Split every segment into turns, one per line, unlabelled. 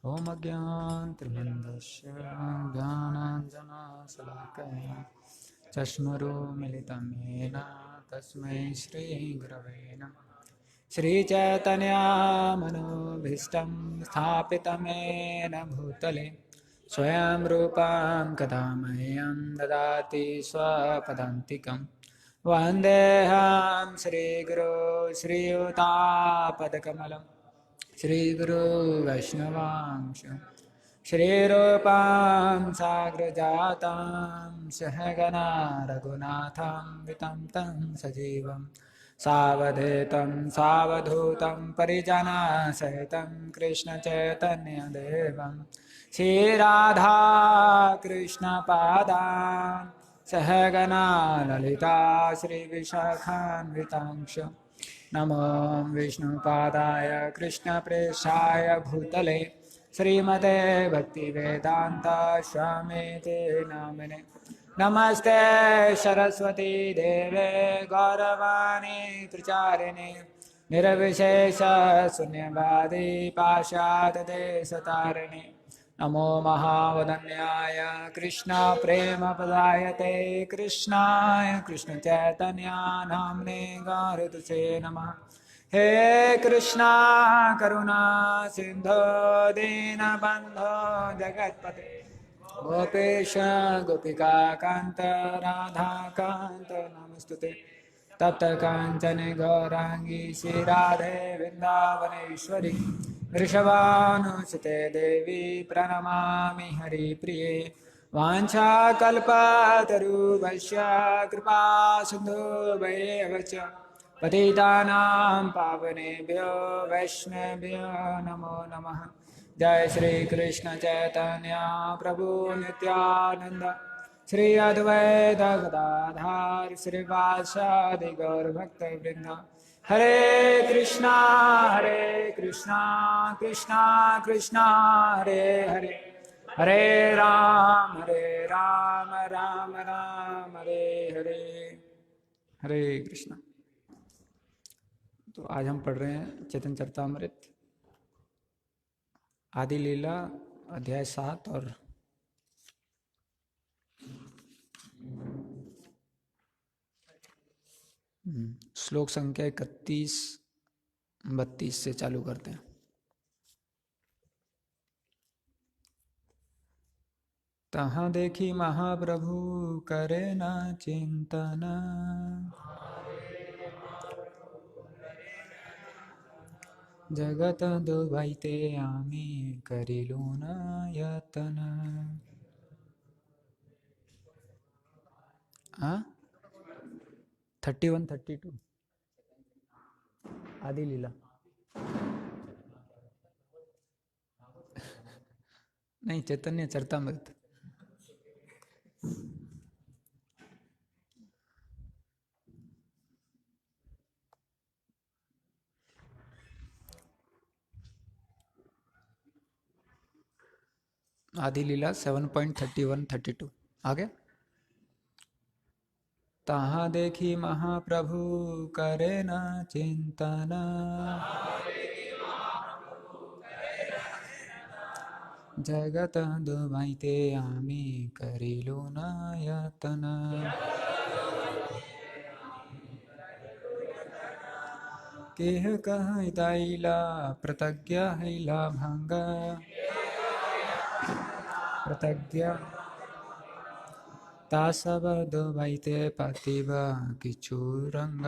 ॐ अज्ञानतिमिरन्धस्य ज्ञानाञ्जनशलाकया चष्मरुमिलितं येन तस्मै श्रीगुरवे नमः। श्रीचैतन्यमनोभीष्टं स्थापितं येन भूतले स्वयं रूपं कदा मह्यं ददाति स्वपदान्तिकं। वन्देऽहं श्रीगुरो श्रीयुतापदकमलं श्रीगुरो वैष्णवांश श्रीरूपां साग्रजातां सहगना रघुनाथं वितं तं सजीवं सावधूतं सावधूतं परिजनसहितं कृष्णचैतन्यदेवं श्रीराधा कृष्णपादान् सहगना ललिता श्रीविशाखान्वितांश नमो विष्णुपादाय कृष्णप्रेष्ठाय भूतले श्रीमते भक्तिवेदांत स्वामीते नामिने नमस्ते सरस्वती देवे गौरवाणी प्रचारिणे निर्विशेष शून्यवादी पाशातदेशतारिणे नमो महावदन्याय कृष्ण प्रेम पदायते कृष्णाय कृष्ण चैतन्य नाम्ने गारुतसे नमः। हे कृष्णा करुणा सिंधो दीनबंधो जगत्पते गोपेश गोपिका कांत राधा कांत नमस्तुते तप्त कांचन गौरांगी श्री राधे वृंदावनेश्वरी वृषभानुसुते देवी प्रणमामि हरिप्रिये वाञ्छाकल्पतरुभ्यश्च कृपा सिन्धुभ्येव च पतितानां पावनेभ्यो वैष्णवेभ्यो नमो नमः। जय श्री कृष्ण चैतन्य प्रभु नित्यानंद श्री अद्वैत गदाधर श्रीवासादि गौर भक्त वृंद हरे कृष्णा कृष्णा कृष्णा हरे हरे हरे राम राम राम हरे हरे। हरे कृष्णा। तो आज हम पढ़ रहे हैं चैतन्य चरितामृत आदि लीला अध्याय 7 और श्लोक संख्या 31-32 से चालू करते हैं। तहाँ देखी महाप्रभु करे ना चिंतन जगत दुबैते आमी करिलू न यतन। 31-32 आदि लीला नहीं चैतन्य चरितामृत। आदि लीला 7.31-32 आगे। तहाँ देखी महाप्रभु करे न चिंतन जगत दुबैते आमी करिलू न यतन। केह कह दैला प्रतिज्ञा हैला भंग प्रतिज्ञा ता सब दुबैते पतिब किछु रंग।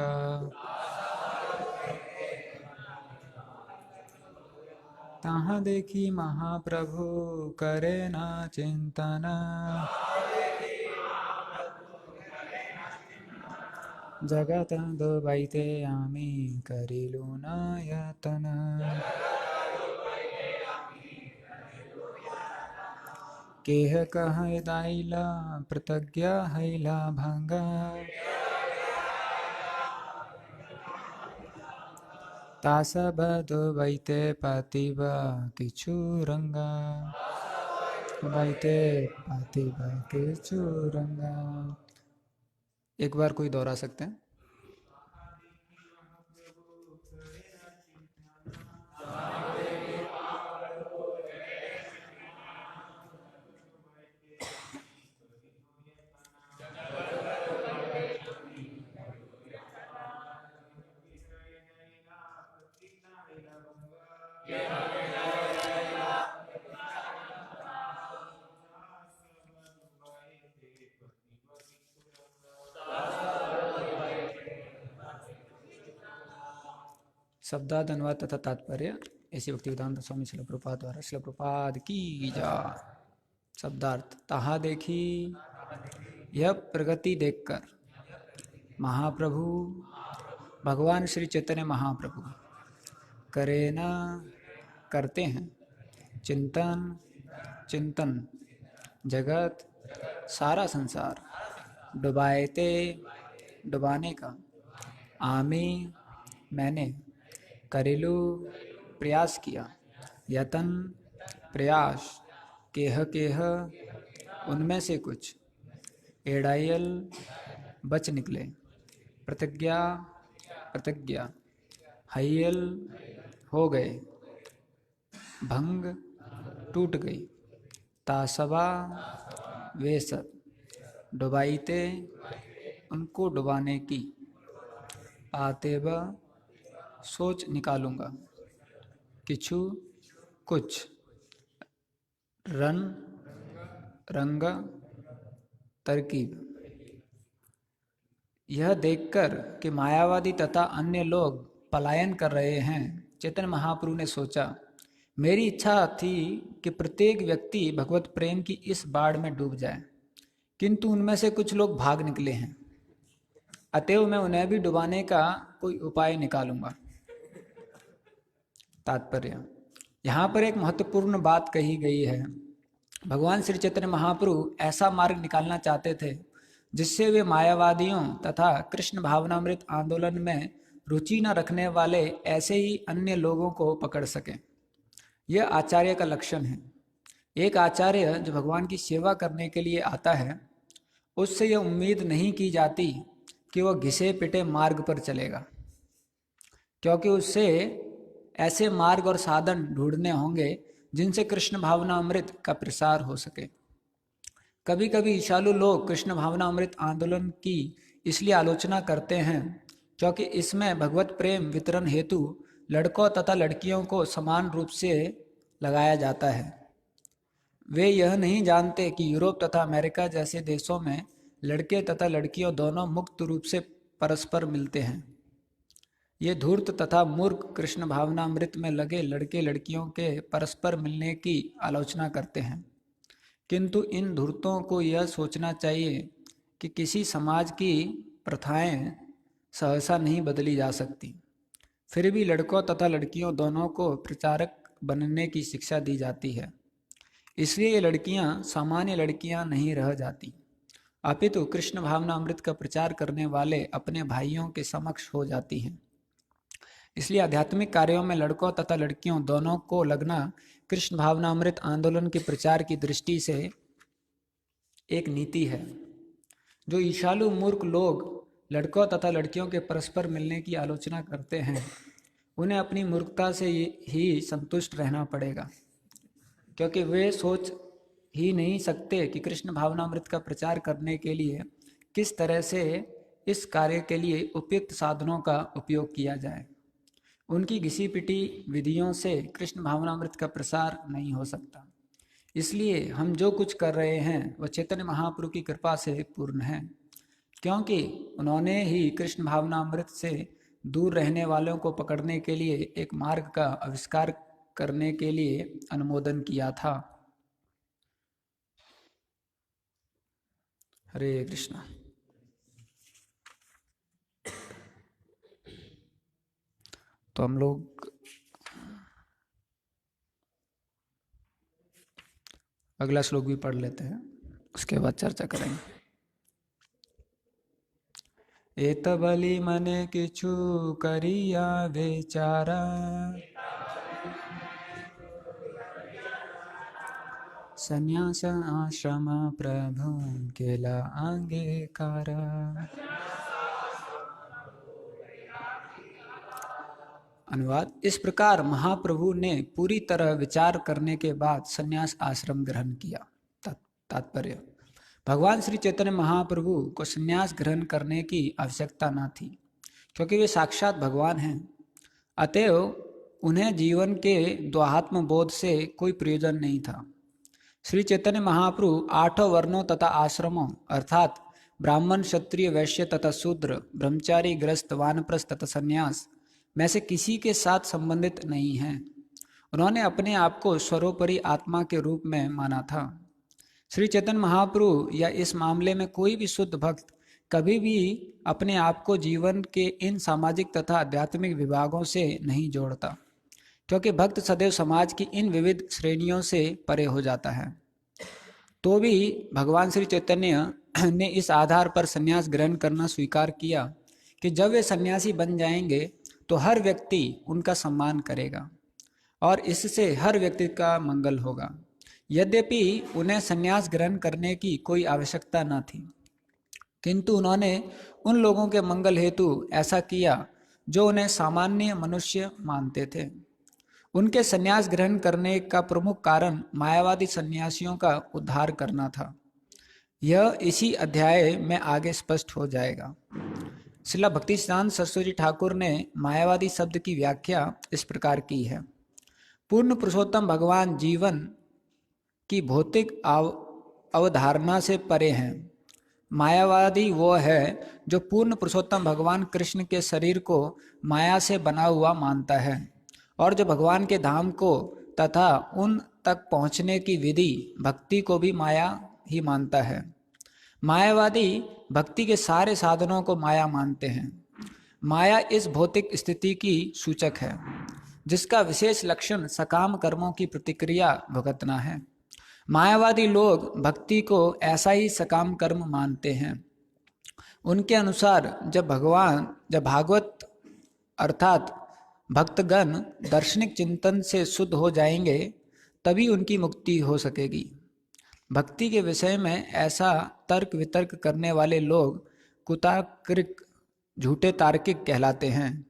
तहाँ देखी महाप्रभु करे ना चिंतन जगत दुबैते आमी करिलू न यतन। केह कह दैला प्रतिज्ञा हैला भंग ता सब दुबैते पतिब किछु रंग। दुबैते पतिब किछु रंग। एक बार कोई दोहरा सकते हैं? शब्दार्थ अनुवाद तथा तात्पर्य ऐसी भक्तिवेदांत स्वामी शिल प्रभुपाद द्वारा। शिल प्रभुपाद की जा। शब्दार्थ। तहा देखी यह प्रगति देखकर महाप्रभु भगवान श्री चैतन्य महाप्रभु करे न करते हैं चिंतन चिंतन जगत सारा संसार डुबाएते डुबाने का आमी मैंने करेलू प्रयास किया यतन प्रयास केह केह उनमें से कुछ एडायल बच निकले प्रतिज्ञा प्रतिज्ञा हयल हो गए भंग टूट गई तासबा वे सब डुबाईते उनको डुबाने की पातेब सोच निकालूंगा किछु कुछ रन रंग तरकीब। यह देखकर कि मायावादी तथा अन्य लोग पलायन कर रहे हैं चैतन्य महाप्रभु ने सोचा मेरी इच्छा थी कि प्रत्येक व्यक्ति भगवत प्रेम की इस बाढ़ में डूब जाए, किंतु उनमें से कुछ लोग भाग निकले हैं, अतएव मैं उन्हें भी डुबाने का कोई उपाय निकालूंगा। तात्पर्य। यहाँ पर एक महत्वपूर्ण बात कही गई है। भगवान श्री चैतन्य महाप्रभु ऐसा मार्ग निकालना चाहते थे जिससे वे मायावादियों तथा कृष्ण भावनामृत आंदोलन में रुचि न रखने वाले ऐसे ही अन्य लोगों को पकड़ सकें। यह आचार्य का लक्षण है। एक आचार्य जो भगवान की सेवा करने के लिए आता है उससे यह उम्मीद नहीं की जाती कि वह घिसे पिटे मार्ग पर चलेगा, क्योंकि उससे ऐसे मार्ग और साधन ढूंढने होंगे जिनसे कृष्ण भावना अमृत का प्रसार हो सके। कभी कभी ईशालु लोग कृष्ण भावना अमृत आंदोलन की इसलिए आलोचना करते हैं क्योंकि इसमें भगवत प्रेम वितरण हेतु लड़कों तथा लड़कियों को समान रूप से लगाया जाता है। वे यह नहीं जानते कि यूरोप तथा अमेरिका जैसे देशों में लड़के तथा लड़कियों दोनों मुक्त रूप से परस्पर मिलते हैं। ये धूर्त तथा मूर्ख कृष्ण भावनामृत में लगे लड़के लड़कियों के परस्पर मिलने की आलोचना करते हैं, किंतु इन धूर्तों को यह सोचना चाहिए कि किसी समाज की प्रथाएं सहसा नहीं बदली जा सकती। फिर भी लड़कों तथा लड़कियों दोनों को प्रचारक बनने की शिक्षा दी जाती है, इसलिए ये लड़कियां सामान्य लड़कियां नहीं रह जाती, अपितु कृष्ण भावनामृत का प्रचार करने वाले अपने भाइयों के समक्ष हो जाती हैं। इसलिए आध्यात्मिक कार्यों में लड़कों तथा लड़कियों दोनों को लगना कृष्ण भावनामृत आंदोलन के प्रचार की दृष्टि से एक नीति है। जो ईशालु मूर्ख लोग लड़कों तथा लड़कियों के परस्पर मिलने की आलोचना करते हैं उन्हें अपनी मूर्खता से ही संतुष्ट रहना पड़ेगा, क्योंकि वे सोच ही नहीं सकते कि कृष्ण भावनामृत का प्रचार करने के लिए किस तरह से इस कार्य के लिए उपयुक्त साधनों का उपयोग किया जाए। उनकी घिसी पिटी विधियों से कृष्ण भावनामृत का प्रसार नहीं हो सकता। इसलिए हम जो कुछ कर रहे हैं वह चैतन्य महाप्रभु की कृपा से पूर्ण है, क्योंकि उन्होंने ही कृष्ण भावनामृत से दूर रहने वालों को पकड़ने के लिए एक मार्ग का आविष्कार करने के लिए अनुमोदन किया था। हरे कृष्णा। तो हम लोग अगला श्लोक भी पढ़ लेते हैं, उसके बाद चर्चा करेंगे। एत बलि मने किछु करिया बेचारा संन्यास आश्रम प्रभु केला अंगीकारा। अनुवाद। इस प्रकार महाप्रभु ने पूरी तरह विचार करने के बाद संन्यास आश्रम ग्रहण किया। तात्पर्य। भगवान श्री चैतन्य महाप्रभु को संन्यास ग्रहण करने की आवश्यकता न थी, क्योंकि वे साक्षात भगवान हैं। अतएव उन्हें जीवन के द्वात्म बोध से कोई प्रयोजन नहीं था। श्री चैतन्य महाप्रभु 8 वर्णों तथा आश्रमों अर्थात ब्राह्मण, क्षत्रिय, वैश्य तथा शूद्र, ब्रह्मचारी, गृहस्थ, वानप्रस्थ तथा संन्यास में से किसी के साथ संबंधित नहीं हैं। उन्होंने अपने आप को सर्वोपरि आत्मा के रूप में माना था। श्री चैतन्य महाप्रभु या इस मामले में कोई भी शुद्ध भक्त कभी भी अपने आप को जीवन के इन सामाजिक तथा आध्यात्मिक विभागों से नहीं जोड़ता, क्योंकि भक्त सदैव समाज की इन विविध श्रेणियों से परे हो जाता है। तो भी भगवान श्री चैतन्य ने इस आधार पर संन्यास ग्रहण करना स्वीकार किया कि जब वे सन्यासी बन जाएंगे तो हर व्यक्ति उनका सम्मान करेगा और इससे हर व्यक्ति का मंगल होगा। यद्यपि उन्हें संन्यास ग्रहण करने की कोई आवश्यकता न थी, किंतु उन्होंने उन लोगों के मंगल हेतु ऐसा किया जो उन्हें सामान्य मनुष्य मानते थे। उनके संन्यास ग्रहण करने का प्रमुख कारण मायावादी सन्यासियों का उद्धार करना था। यह इसी अध्याय में आगे स्पष्ट हो जाएगा। श्रील भक्तिसिद्धांत सरस्वती ठाकुर ने मायावादी शब्द की व्याख्या इस प्रकार की है। पूर्ण पुरुषोत्तम भगवान जीवन की भौतिक अवधारणा से परे हैं। मायावादी वो है जो पूर्ण पुरुषोत्तम भगवान कृष्ण के शरीर को माया से बना हुआ मानता है और जो भगवान के धाम को तथा उन तक पहुँचने की विधि भक्ति को भी माया ही मानता है। मायावादी भक्ति के सारे साधनों को माया मानते हैं। माया इस भौतिक स्थिति की सूचक है जिसका विशेष लक्षण सकाम कर्मों की प्रतिक्रिया भुगतना है। मायावादी लोग भक्ति को ऐसा ही सकाम कर्म मानते हैं। उनके अनुसार जब भागवत अर्थात भक्तगण दार्शनिक चिंतन से शुद्ध हो जाएंगे तभी उनकी मुक्ति हो सकेगी। भक्ति के विषय में ऐसा तर्क वितर्क करने वाले लोग कुतार्किक झूठे तार्किक कहलाते हैं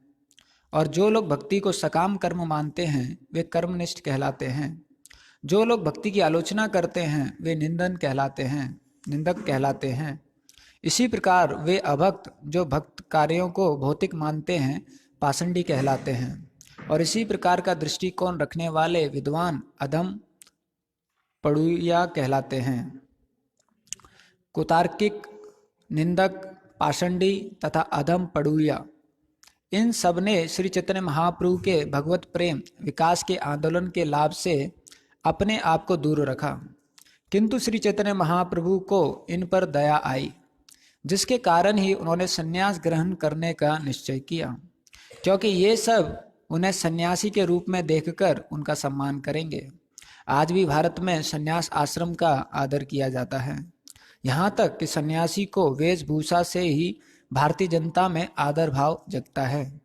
और जो लोग भक्ति को सकाम कर्म मानते हैं वे कर्मनिष्ठ कहलाते हैं। जो लोग भक्ति की आलोचना करते हैं वे निंदक कहलाते हैं। इसी प्रकार वे अभक्त जो भक्त कार्यों को भौतिक मानते हैं पाषंडी कहलाते हैं और इसी प्रकार का दृष्टिकोण रखने वाले विद्वान अधम पड़ुया कहलाते हैं। कुतार्किक, निंदक, पाषंडी तथा अधम पड़ुया इन सब ने श्री चैतन्य महाप्रभु के भगवत प्रेम विकास के आंदोलन के लाभ से अपने आप को दूर रखा, किंतु श्री चैतन्य महाप्रभु को इन पर दया आई, जिसके कारण ही उन्होंने संन्यास ग्रहण करने का निश्चय किया, क्योंकि ये सब उन्हें सन्यासी के रूप में देखकर उनका सम्मान करेंगे। आज भी भारत में संन्यास आश्रम का आदर किया जाता है, यहाँ तक कि सन्यासी को वेशभूषा से ही भारतीय जनता में आदर भाव जगता है।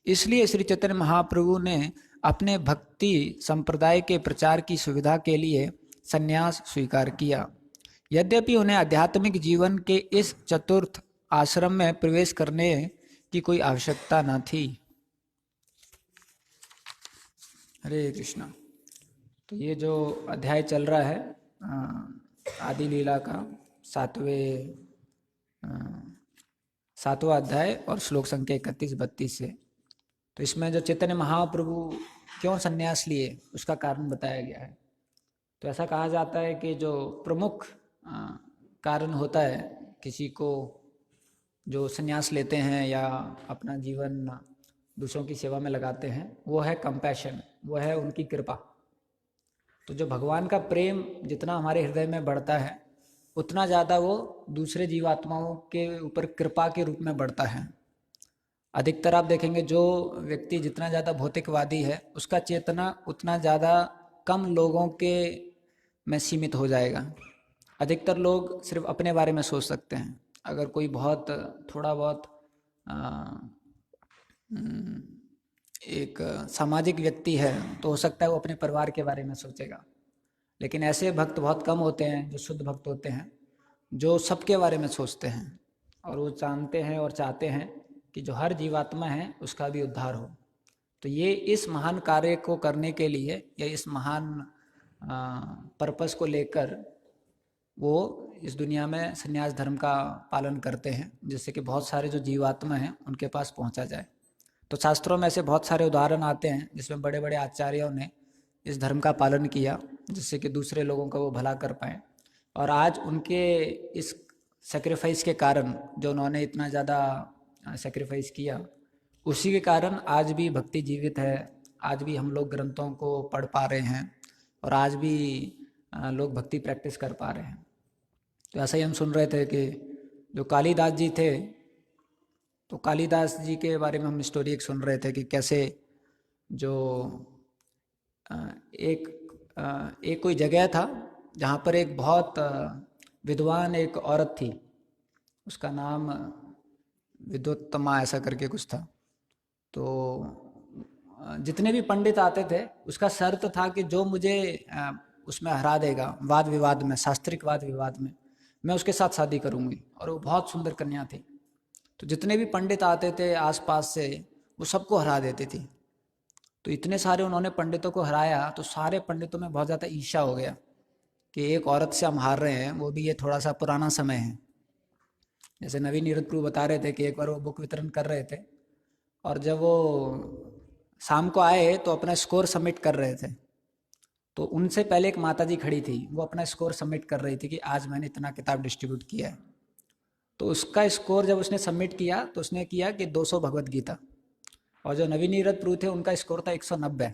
इसलिए श्री चैतन्य महाप्रभु ने अपने भक्ति संप्रदाय के प्रचार की सुविधा के लिए संन्यास स्वीकार किया। यद्यपि उन्हें आध्यात्मिक जीवन के इस चतुर्थ आश्रम में प्रवेश करने की कोई आवश्यकता न थी। हरे कृष्णा। तो ये जो अध्याय चल रहा है आदि लीला का सातवां अध्याय और श्लोक संख्या 31-32 से, तो इसमें जो चैतन्य महाप्रभु क्यों संन्यास लिए उसका कारण बताया गया है। तो ऐसा कहा जाता है कि जो प्रमुख कारण होता है किसी को जो संन्यास लेते हैं या अपना जीवन दूसरों की सेवा में लगाते हैं, वो है कंपैशन, वो है उनकी कृपा। तो जो भगवान का प्रेम जितना हमारे हृदय में बढ़ता है उतना ज़्यादा वो दूसरे जीवात्माओं के ऊपर कृपा के रूप में बढ़ता है। अधिकतर आप देखेंगे जो व्यक्ति जितना ज़्यादा भौतिकवादी है उसका चेतना उतना ज़्यादा कम लोगों के में सीमित हो जाएगा। अधिकतर लोग सिर्फ अपने बारे में सोच सकते हैं। अगर कोई थोड़ा बहुत एक सामाजिक व्यक्ति है तो हो सकता है वो अपने परिवार के बारे में सोचेगा, लेकिन ऐसे भक्त बहुत कम होते हैं जो शुद्ध भक्त होते हैं, जो सबके बारे में सोचते हैं और वो जानते हैं और चाहते हैं कि जो हर जीवात्मा है उसका भी उद्धार हो। तो ये इस महान कार्य को करने के लिए या इस महान पर्पस को लेकर वो इस दुनिया में संन्यास धर्म का पालन करते हैं, जिससे कि बहुत सारे जो जीवात्मा हैं उनके पास पहुंचा जाए। तो शास्त्रों में ऐसे बहुत सारे उदाहरण आते हैं जिसमें बड़े बड़े आचार्यों ने इस धर्म का पालन किया जिससे कि दूसरे लोगों का वो भला कर पाएँ। और आज उनके इस सेक्रीफाइस के कारण, जो उन्होंने इतना ज़्यादा सेक्रीफाइस किया, उसी के कारण आज भी भक्ति जीवित है, आज भी हम लोग ग्रंथों को पढ़ पा रहे हैं और आज भी लोग भक्ति प्रैक्टिस कर पा रहे हैं। तो ऐसा ही हम सुन रहे थे कि जो कालिदास जी थे, तो कालिदास जी के बारे में हम स्टोरी एक सुन रहे थे कि कैसे जो एक कोई जगह था जहाँ पर एक बहुत विद्वान एक औरत थी, उसका नाम विद्वत्तमा ऐसा करके कुछ था। तो जितने भी पंडित आते थे उसका शर्त था कि जो मुझे उसमें हरा देगा वाद विवाद में, शास्त्रिक वाद विवाद में, मैं उसके साथ शादी करूँगी। और वो बहुत सुंदर कन्या थी। तो जितने भी पंडित आते थे आसपास से, वो सबको हरा देती थी। तो इतने सारे उन्होंने पंडितों को हराया तो सारे पंडितों में बहुत ज़्यादा ईर्ष्या हो गया कि एक औरत से हम हार रहे हैं, वो भी ये थोड़ा सा पुराना समय है। जैसे नवीन नीरद प्रभु बता रहे थे कि एक बार वो बुक वितरण कर रहे थे और जब वो शाम को आए तो अपना स्कोर सबमिट कर रहे थे। तो उनसे पहले एक माता जी खड़ी थी, वो अपना स्कोर सबमिट कर रही थी कि आज मैंने इतना किताब डिस्ट्रीब्यूट किया है। तो उसका स्कोर जब उसने सबमिट किया तो उसने किया कि 200 भगवत गीता, और जो नवीन नीरद प्रभु थे उनका स्कोर था 190।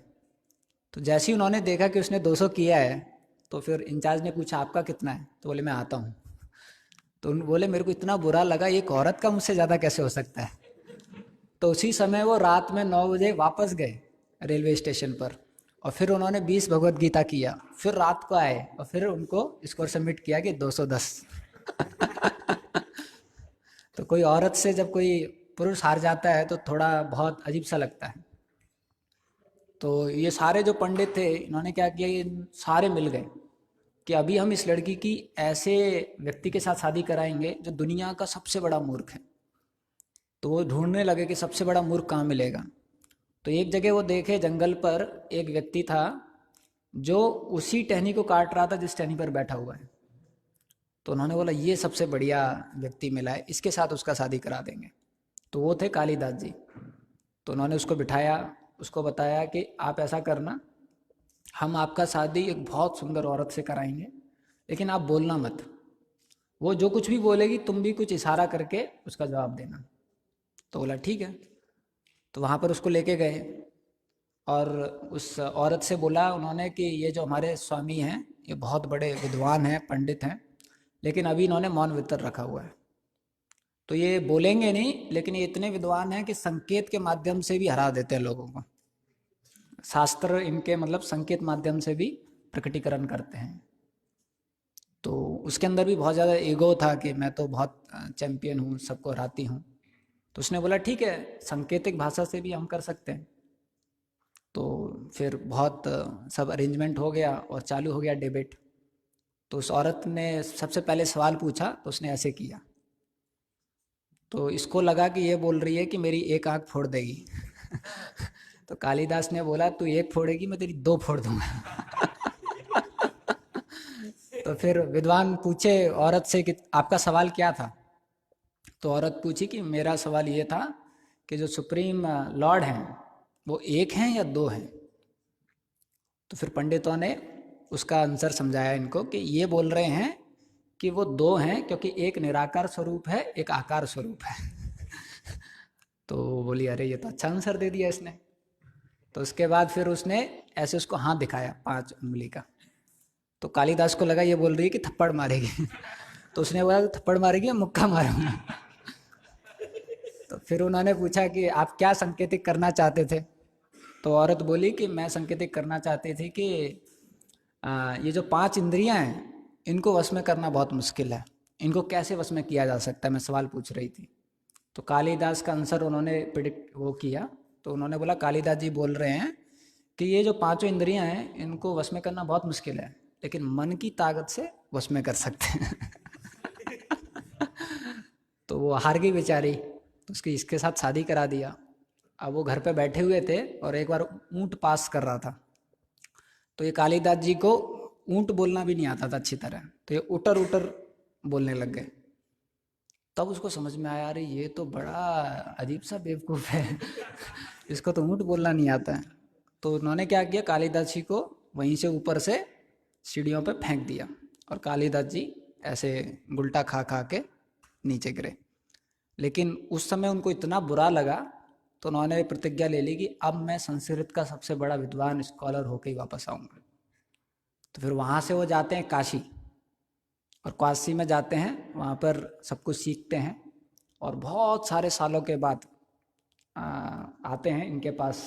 तो जैसे ही उन्होंने देखा कि उसने 200 किया है तो फिर इंचार्ज ने पूछा आपका कितना है, तो बोले मैं आता हूँ। तो उन बोले मेरे को इतना बुरा लगा, एक औरत का मुझसे ज़्यादा कैसे हो सकता है। तो उसी समय वो रात में 9 बजे वापस गए रेलवे स्टेशन पर और फिर उन्होंने 20 भगवत गीता किया। फिर रात को आए और फिर उनको स्कोर सबमिट किया कि 210। तो कोई औरत से जब कोई पुरुष हार जाता है तो थोड़ा बहुत अजीब सा लगता है। तो ये सारे जो पंडित थे इन्होंने क्या किया, ये सारे मिल गए कि अभी हम इस लड़की की ऐसे व्यक्ति के साथ शादी कराएंगे जो दुनिया का सबसे बड़ा मूर्ख है। तो वो ढूंढने लगे कि सबसे बड़ा मूर्ख कहाँ मिलेगा। तो एक जगह वो देखे जंगल पर एक व्यक्ति था जो उसी टहनी को काट रहा था जिस टहनी पर बैठा हुआ है। तो उन्होंने बोला ये सबसे बढ़िया व्यक्ति मिला है, इसके साथ उसका शादी करा देंगे। तो वो थे कालिदास जी। तो उन्होंने उसको बिठाया, उसको बताया कि आप ऐसा करना, हम आपका शादी एक बहुत सुंदर औरत से कराएंगे, लेकिन आप बोलना मत, वो जो कुछ भी बोलेगी तुम भी कुछ इशारा करके उसका जवाब देना। तो बोला ठीक है। तो वहाँ पर उसको लेके गए और उस औरत से बोला उन्होंने कि ये जो हमारे स्वामी हैं ये बहुत बड़े विद्वान हैं, पंडित हैं, लेकिन अभी इन्होंने मौन व्रत रखा हुआ है। तो ये बोलेंगे नहीं, लेकिन ये इतने विद्वान हैं कि संकेत के माध्यम से भी हरा देते हैं लोगों को। शास्त्र इनके मतलब संकेत माध्यम से भी प्रकटीकरण करते हैं। तो उसके अंदर भी बहुत ज़्यादा ईगो था कि मैं तो बहुत चैंपियन हूँ, सबको हराती हूँ। तो उसने बोला ठीक है, सांकेतिक भाषा से भी हम कर सकते हैं। तो फिर बहुत सब अरेंजमेंट हो गया और चालू हो गया डिबेट। तो उस औरत ने सबसे पहले सवाल पूछा तो उसने ऐसे किया। तो इसको लगा कि ये बोल रही है कि मेरी एक आंख फोड़ देगी। तो कालिदास ने बोला तू एक फोड़ेगी मैं तेरी दो फोड़ दूंगा। तो फिर विद्वान पूछे औरत से कि आपका सवाल क्या था। तो औरत पूछी कि मेरा सवाल ये था कि जो सुप्रीम लॉर्ड हैं वो एक हैं या दो हैं। तो फिर पंडितों ने उसका आंसर समझाया इनको कि ये बोल रहे हैं कि वो दो हैं क्योंकि एक निराकार स्वरूप है, एक आकार स्वरूप है। तो बोली अरे ये तो अच्छा आंसर दे दिया इसने। तो उसके बाद फिर उसने ऐसे उसको हाथ दिखाया 5 उंगली का। तो कालिदास को लगा ये बोल रही है कि थप्पड़ मारेगी। तो उसने बोला थप्पड़ मारेगी या मुक्का मारूंगा। तो फिर उन्होंने पूछा कि आप क्या संकेतिक करना चाहते थे। तो औरत बोली कि मैं संकेतिक करना चाहती थी कि ये जो 5 इंद्रियां हैं इनको वश में करना बहुत मुश्किल है, इनको कैसे वश में किया जा सकता है, मैं सवाल पूछ रही थी। तो कालिदास का आंसर उन्होंने प्रिडिक्ट वो किया। तो उन्होंने बोला कालिदास जी बोल रहे हैं कि ये जो 5 इंद्रियां हैं इनको वश में करना बहुत मुश्किल है, लेकिन मन की ताकत से वश में कर सकते हैं। तो वो हार गई बेचारी, तो उसकी इसके साथ शादी करा दिया। अब वो घर पे बैठे हुए थे और एक बार ऊंट पास कर रहा था। तो ये कालिदास जी को ऊंट बोलना भी नहीं आता था अच्छी तरह, तो ये उटर उटर बोलने लग गए। तब उसको समझ में आया अरे ये तो बड़ा अजीब सा बेवकूफ़ है। इसको तो ऊंट बोलना नहीं आता है। तो उन्होंने क्या किया, कालिदास जी को वहीं से ऊपर से सीढ़ियों पे फेंक दिया और कालिदास जी ऐसे गुलटा खा खा के नीचे गिरे। लेकिन उस समय उनको इतना बुरा लगा तो उन्होंने प्रतिज्ञा ले ली कि अब मैं संस्कृत का सबसे बड़ा विद्वान स्कॉलर होकर ही वापस आऊँगा। तो फिर वहाँ से वो जाते हैं काशी, और काशी में जाते हैं, वहाँ पर सब कुछ सीखते हैं, और बहुत सारे सालों के बाद आते हैं इनके पास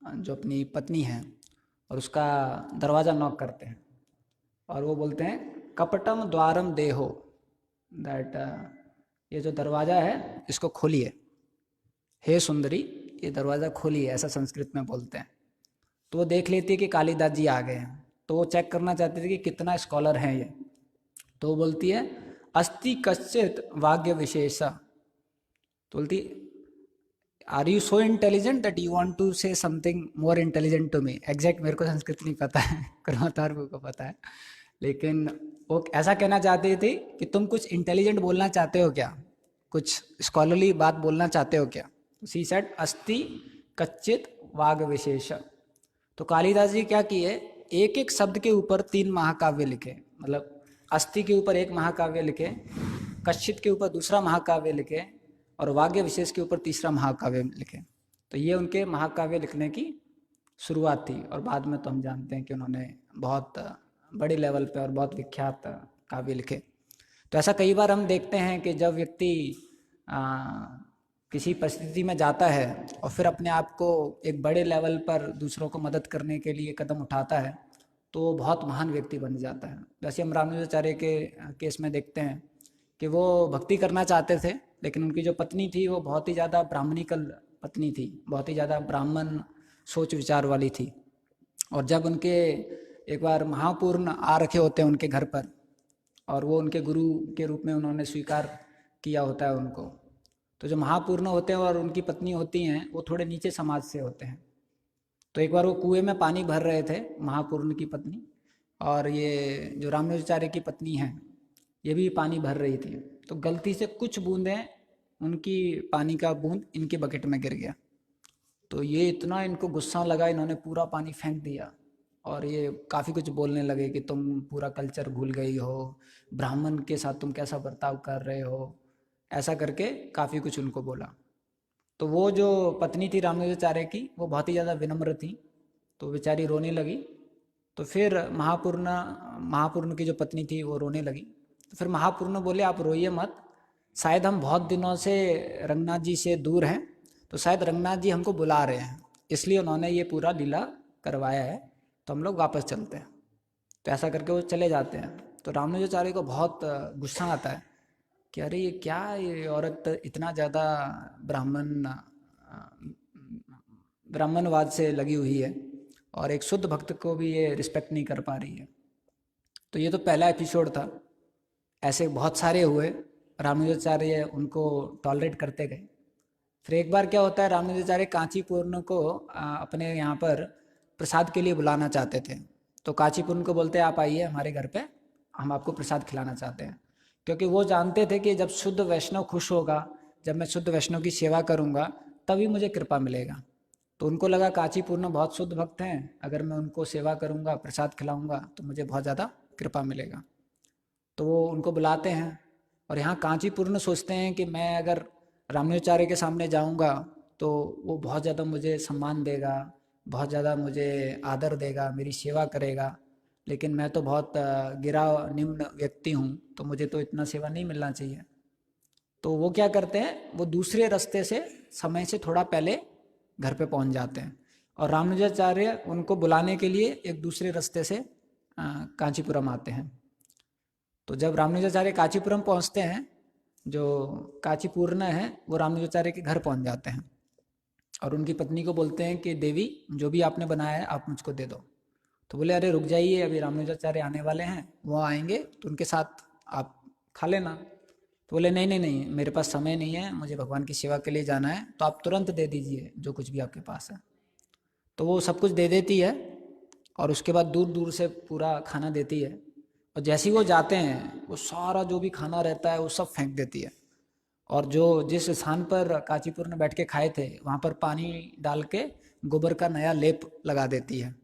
जो अपनी पत्नी है, और उसका दरवाज़ा नॉक करते हैं, और वो बोलते हैं कपटम द्वारम देहो, दैट ये जो दरवाज़ा है इसको खोलिए, हे सुंदरी ये दरवाज़ा खोलिए, ऐसा संस्कृत में बोलते हैं। तो वो देख लेती है कि कालिदास जी आ गए हैं, तो वो चेक करना चाहती थी कि कितना स्कॉलर हैं ये। तो वो बोलती है अस्ति कश्चित वाग्य विशेषा, तो बोलती are you so intelligent that you want to say something more intelligent to me. Exact मेरे को संस्कृत नहीं पता है, कर्मतार को पता है, लेकिन वो ऐसा कहना चाहती थी कि तुम कुछ इंटेलिजेंट बोलना चाहते हो क्या, कुछ स्कॉलरली बात बोलना चाहते हो क्या। सी सेड अस्ति कच्चित वाग विशेष। तो कालिदास जी क्या किए, एक एक शब्द के ऊपर 3 महाकाव्य लिखे, मतलब अस्ति के ऊपर एक महाकाव्य लिखे, कश्चित के ऊपर दूसरा महाकाव्य लिखे, और वाग्य विशेष के ऊपर तीसरा महाकाव्य लिखे। तो ये उनके महाकाव्य लिखने की शुरुआत थी, और बाद में तो हम जानते हैं कि उन्होंने बहुत बड़े लेवल पे और बहुत विख्यात काव्य लिखे। तो ऐसा कई बार हम देखते हैं कि जब व्यक्ति किसी परिस्थिति में जाता है और फिर अपने आप को एक बड़े लेवल पर दूसरों को मदद करने के लिए कदम उठाता है, तो वो बहुत महान व्यक्ति बन जाता है। जैसे हम रामानुजाचार्य के केस में देखते हैं कि वो भक्ति करना चाहते थे, लेकिन उनकी जो पत्नी थी वो बहुत ही ज़्यादा ब्राह्मणिकल पत्नी थी, बहुत ही ज़्यादा ब्राह्मण सोच विचार वाली थी। और जब उनके एक बार महापूर्ण आ रखे होते हैं उनके घर पर, और वो उनके गुरु के रूप में उन्होंने स्वीकार किया होता है उनको, तो जो महापूर्ण होते हैं और उनकी पत्नी होती हैं वो थोड़े नीचे समाज से होते हैं। तो एक बार वो कुएं में पानी भर रहे थे महापूर्ण की पत्नी, और ये जो रामानुजाचार्य की पत्नी है ये भी पानी भर रही थी। तो गलती से कुछ बूंदें उनकी पानी का बूंद इनके बकेट में गिर गया। तो ये इतना इनको गुस्सा लगा, इन्होंने पूरा पानी फेंक दिया, और ये काफ़ी कुछ बोलने लगे कि तुम पूरा कल्चर भूल गई हो, ब्राह्मण के साथ तुम कैसा बर्ताव कर रहे हो, ऐसा करके काफ़ी कुछ उनको बोला। तो वो जो पत्नी थी रामानुजाचार्य की वो बहुत ही ज़्यादा विनम्र थी, तो बेचारी रोने लगी। तो फिर महापूर्ण की जो पत्नी थी वो रोने लगी। तो फिर महापूर्ण बोले आप रोइए मत, शायद हम बहुत दिनों से रंगनाथ जी से दूर हैं, तो शायद रंगनाथ जी हमको बुला रहे हैं, इसलिए उन्होंने ये पूरा लीला करवाया है, तो हम लोग वापस चलते हैं। तो ऐसा करके वो चले जाते हैं। तो रामानुजाचार्य को बहुत गुस्सा आता है कि अरे ये क्या, ये औरत इतना ज़्यादा ब्राह्मणवाद से लगी हुई है, और एक शुद्ध भक्त को भी ये रिस्पेक्ट नहीं कर पा रही है। तो ये तो पहला एपिसोड था, ऐसे बहुत सारे हुए, रामानुजाचार्य उनको टॉलरेट करते गए। फिर एक बार क्या होता है, रामानुजाचार्य कांचीपुरम को अपने यहाँ पर प्रसाद के लिए बुलाना चाहते थे। तो कांचीपुरम को बोलते हैं आप आइए हमारे घर पे, हम आपको प्रसाद खिलाना चाहते हैं। क्योंकि वो जानते थे कि जब शुद्ध वैष्णव खुश होगा, जब मैं शुद्ध वैष्णव की सेवा करूँगा तभी मुझे कृपा मिलेगा। तो उनको लगा कांचीपुरम बहुत शुद्ध भक्त हैं, अगर मैं उनको सेवा करूँगा, प्रसाद खिलाऊँगा तो मुझे बहुत ज़्यादा कृपा मिलेगा। तो वो उनको बुलाते हैं, और यहाँ कांचीपुरम सोचते हैं कि मैं अगर रामानुजाचार्य के सामने जाऊँगा तो वो बहुत ज़्यादा मुझे सम्मान देगा, बहुत ज़्यादा मुझे आदर देगा, मेरी सेवा करेगा, लेकिन मैं तो बहुत गिरा निम्न व्यक्ति हूँ, तो मुझे तो इतना सेवा नहीं मिलना चाहिए। तो वो क्या करते हैं, वो दूसरे रास्ते से समय से थोड़ा पहले घर पे पहुँच जाते हैं, और रामानुजाचार्य उनको बुलाने के लिए एक दूसरे रास्ते से कांचीपुरम आते हैं। तो जब रामानुजाचार्य कांचीपुरम पहुँचते हैं, जो कांचीपूर्ण है वो रामानुजाचार्य के घर पहुँच जाते हैं, और उनकी पत्नी को बोलते हैं कि देवी जो भी आपने बनाया है आप मुझको दे दो। तो बोले अरे रुक जाइए, अभी रामानुजाचार्य आने वाले हैं, वो आएंगे तो उनके साथ आप खा लेना। तो बोले नहीं नहीं नहीं, मेरे पास समय नहीं है, मुझे भगवान की सेवा के लिए जाना है, तो आप तुरंत दे दीजिए जो कुछ भी आपके पास है। तो वो सब कुछ दे देती है, और उसके बाद दूर दूर से पूरा खाना देती है, और जैसे ही वो जाते हैं वो सारा जो भी खाना रहता है वो सब फेंक देती है, और जो जिस स्थान पर कांचीपुरम में बैठ के खाए थे वहाँ पर पानी डाल के गोबर का नया लेप लगा देती है,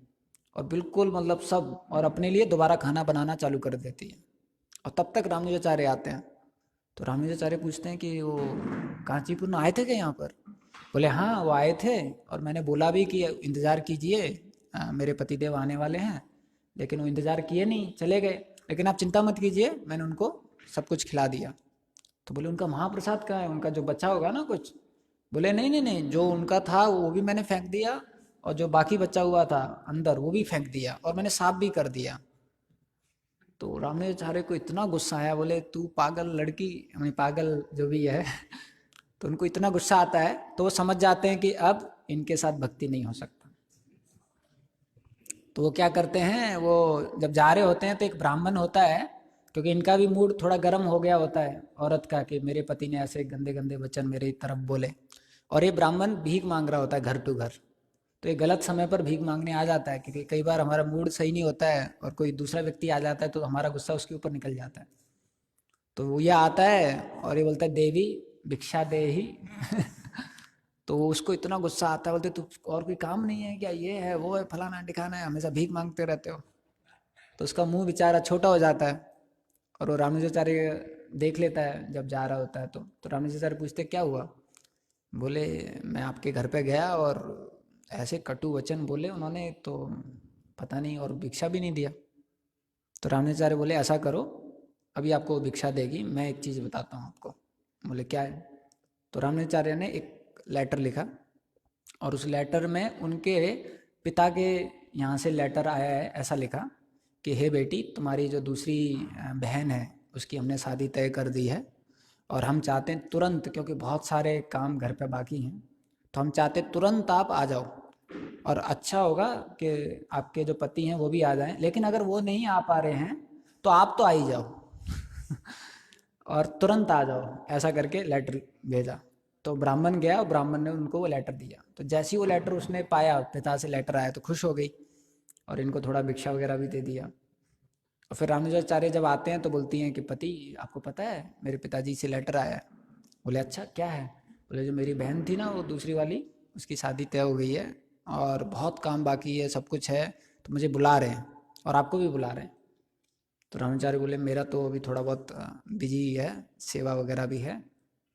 और बिल्कुल मतलब सब, और अपने लिए दोबारा खाना बनाना चालू कर देती है। और तब तक रामानुजाचार्य आते हैं। तो रामानुजाचार्य पूछते हैं कि वो कांचीपुरम आए थे क्या यहाँ पर? बोले हाँ वो आए थे और मैंने बोला भी कि इंतज़ार कीजिए, मेरे पतिदेव आने वाले हैं, लेकिन वो इंतज़ार किए नहीं, चले गए। लेकिन आप चिंता मत कीजिए, मैंने उनको सब कुछ खिला दिया। तो बोले उनका महाप्रसाद कहाँ है, उनका जो बचा होगा ना कुछ। बोले नहीं नहीं नहीं, जो उनका था वो भी मैंने फेंक दिया, और जो बाकी बचा हुआ था अंदर वो भी फेंक दिया, और मैंने साफ भी कर दिया। तो रामानुजाचार्य को इतना गुस्सा आया, बोले तू पागल लड़की, यानी पागल जो भी है। तो उनको इतना गुस्सा आता है, तो वो समझ जाते हैं कि अब इनके साथ भक्ति नहीं हो सकता। तो वो क्या करते हैं, वो जब जा रहे होते हैं तो एक ब्राह्मण होता है, क्योंकि इनका भी मूड थोड़ा गर्म हो गया होता है औरत का, कि मेरे पति ने ऐसे गंदे गंदे वचन मेरी तरफ बोले। और ये ब्राह्मण भीख मांग रहा होता है घर टू घर। तो ये गलत समय पर भीख मांगने आ जाता है, क्योंकि कई बार हमारा मूड सही नहीं होता है और कोई दूसरा व्यक्ति आ जाता है तो हमारा गुस्सा उसके ऊपर निकल जाता है। तो वो ये आता है और ये बोलता है देवी भिक्षा दे ही। तो उसको इतना गुस्सा आता है, बोलते तू और कोई काम नहीं है क्या, ये है वो है फलाना ठिकाना है, हमेशा भीख मांगते रहते हो। तो उसका मुंह बेचारा छोटा हो जाता है, और वो रामानुजाचार्य देख लेता है जब जा रहा होता है। तो रामानुजाचार्य पूछते क्या हुआ। बोले मैं आपके घर पे गया और ऐसे कटु वचन बोले उन्होंने, तो पता नहीं, और भिक्षा भी नहीं दिया। तो रामानुजाचार्य बोले ऐसा करो, अभी आपको भिक्षा देगी, मैं एक चीज़ बताता हूँ आपको। बोले क्या है। तो रामानुजाचार्य ने एक लेटर लिखा, और उस लेटर में उनके पिता के यहाँ से लेटर आया है, ऐसा लिखा कि हे बेटी, तुम्हारी जो दूसरी बहन है उसकी हमने शादी तय कर दी है, और हम चाहते हैं तुरंत, क्योंकि बहुत सारे काम घर पे बाकी हैं, तो हम चाहते तुरंत आप आ जाओ। और अच्छा होगा कि आपके जो पति हैं वो भी आ जाएं, लेकिन अगर वो नहीं आ पा रहे हैं तो आप तो आ ही जाओ। और तुरंत आ जाओ, ऐसा करके लेटर भेजा। तो ब्राह्मण गया और ब्राह्मण ने उनको वो लेटर दिया। तो जैसे ही वो लेटर उसने पाया, पिता से लेटर आया, तो खुश हो गई और इनको थोड़ा भिक्षा वगैरह भी दे दिया। और फिर रामानुजाचार्य जब आते हैं तो बोलती हैं कि पति आपको पता है मेरे पिताजी से लेटर आया है। बोले अच्छा क्या है। बोले जो मेरी बहन थी ना वो दूसरी वाली, उसकी शादी तय हो गई है और बहुत काम बाकी है, सब कुछ है, तो मुझे बुला रहे हैं और आपको भी बुला रहे हैं। तो रामाचार्य बोले मेरा तो अभी थोड़ा बहुत बिजी है, सेवा वगैरह भी है,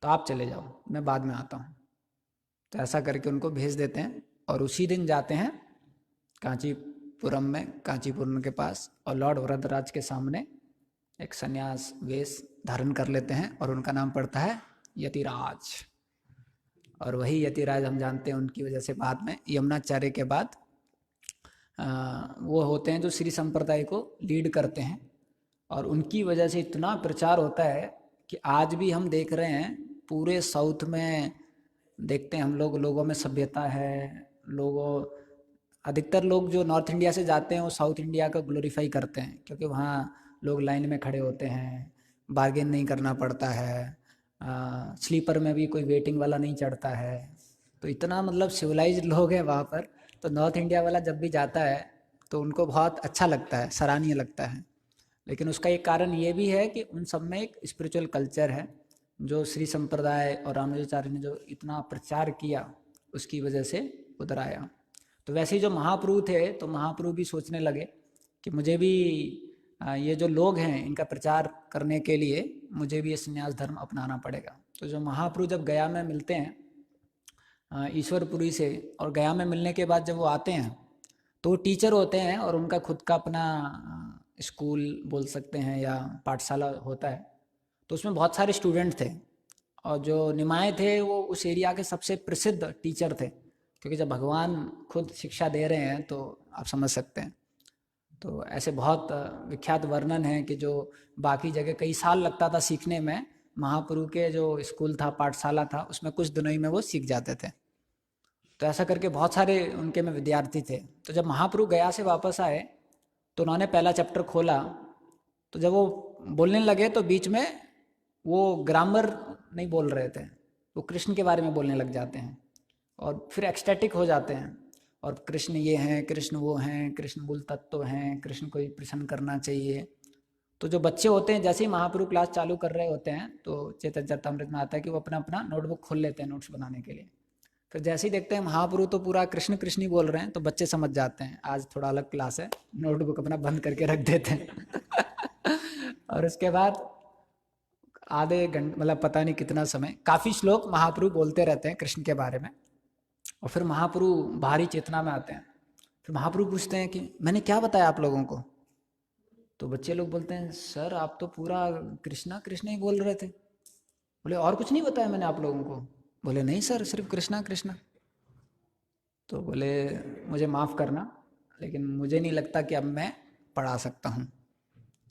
तो आप चले जाओ, मैं बाद में आता हूँ। तो ऐसा करके उनको भेज देते हैं, और उसी दिन जाते हैं कांचीपुरम में, कांचीपुरम के पास, और लॉर्ड वरदराज के सामने एक संन्यास वेश धारण कर लेते हैं, और उनका नाम पड़ता है यतिराज। और वही यतिराज हम जानते हैं उनकी वजह से बाद में यमुनाचार्य के बाद वो होते हैं जो श्री संप्रदाय को लीड करते हैं। और उनकी वजह से इतना प्रचार होता है कि आज भी हम देख रहे हैं पूरे साउथ में, देखते हैं हम लोगों में सभ्यता है। लोगों अधिकतर लोग जो नॉर्थ इंडिया से जाते हैं वो साउथ इंडिया का ग्लोरीफाई करते हैं, क्योंकि वहाँ लोग लाइन में खड़े होते हैं, बार्गेन नहीं करना पड़ता है, स्लीपर में भी कोई वेटिंग वाला नहीं चढ़ता है। तो इतना मतलब सिविलाइज्ड लोग हैं वहाँ पर। तो नॉर्थ इंडिया वाला जब भी जाता है तो उनको बहुत अच्छा लगता है, सराहनीय लगता है। लेकिन उसका एक कारण ये भी है कि उन सब में एक स्पिरिचुअल कल्चर है, जो श्री संप्रदाय और रामानुजाचार्य ने जो इतना प्रचार किया उसकी वजह से उधर आया। तो वैसे ही जो महाप्रभु थे, तो महाप्रभु भी सोचने लगे कि मुझे भी ये जो लोग हैं इनका प्रचार करने के लिए मुझे भी ये संन्यास धर्म अपनाना पड़ेगा। तो जो महाप्रभु जब गया में मिलते हैं ईश्वरपुरी से, और गया में मिलने के बाद जब वो आते हैं तो वो टीचर होते हैं, और उनका खुद का अपना स्कूल बोल सकते हैं या पाठशाला होता है। तो उसमें बहुत सारे स्टूडेंट थे, और जो निमाय थे वो उस एरिया के सबसे प्रसिद्ध टीचर थे, क्योंकि जब भगवान खुद शिक्षा दे रहे हैं तो आप समझ सकते हैं। तो ऐसे बहुत विख्यात वर्णन है कि जो बाकी जगह कई साल लगता था सीखने में, महाप्रभु के जो स्कूल था, पाठशाला था, उसमें कुछ दिनों ही में वो सीख जाते थे। तो ऐसा करके बहुत सारे उनके में विद्यार्थी थे। तो जब महाप्रभु गया से वापस आए तो उन्होंने पहला चैप्टर खोला, तो जब वो बोलने लगे तो बीच में वो ग्रामर नहीं बोल रहे थे, वो कृष्ण के बारे में बोलने लग जाते हैं, और फिर एक्सटैटिक हो जाते हैं, और कृष्ण ये हैं, कृष्ण वो हैं, कृष्ण मूल तत्व हैं, कृष्ण को ही प्रसन्न करना चाहिए। तो जो बच्चे होते हैं जैसे ही महाप्रभु क्लास चालू कर रहे होते हैं तो चैतन्य चरितामृत में आता है कि वो अपना अपना नोटबुक खोल लेते हैं नोट्स बनाने के लिए। फिर जैसे ही देखते हैं महाप्रभु तो पूरा कृष्ण कृष्ण ही बोल रहे हैं, तो बच्चे समझ जाते हैं आज थोड़ा अलग क्लास है, नोटबुक अपना बंद करके रख देते हैं। और उसके बाद आधे घंटे, मतलब पता नहीं कितना समय, काफ़ी श्लोक महाप्रभु बोलते रहते हैं कृष्ण के बारे में। और फिर महाप्रभु बाहरी चेतना में आते हैं। फिर महाप्रभु पूछते हैं कि मैंने क्या बताया आप लोगों को? तो बच्चे लोग बोलते हैं सर आप तो पूरा कृष्णा कृष्णा ही बोल रहे थे। बोले और कुछ नहीं बताया मैंने आप लोगों को? बोले नहीं सर, सिर्फ कृष्णा कृष्णा। तो बोले मुझे माफ़ करना, लेकिन मुझे नहीं लगता कि अब मैं पढ़ा सकता हूँ,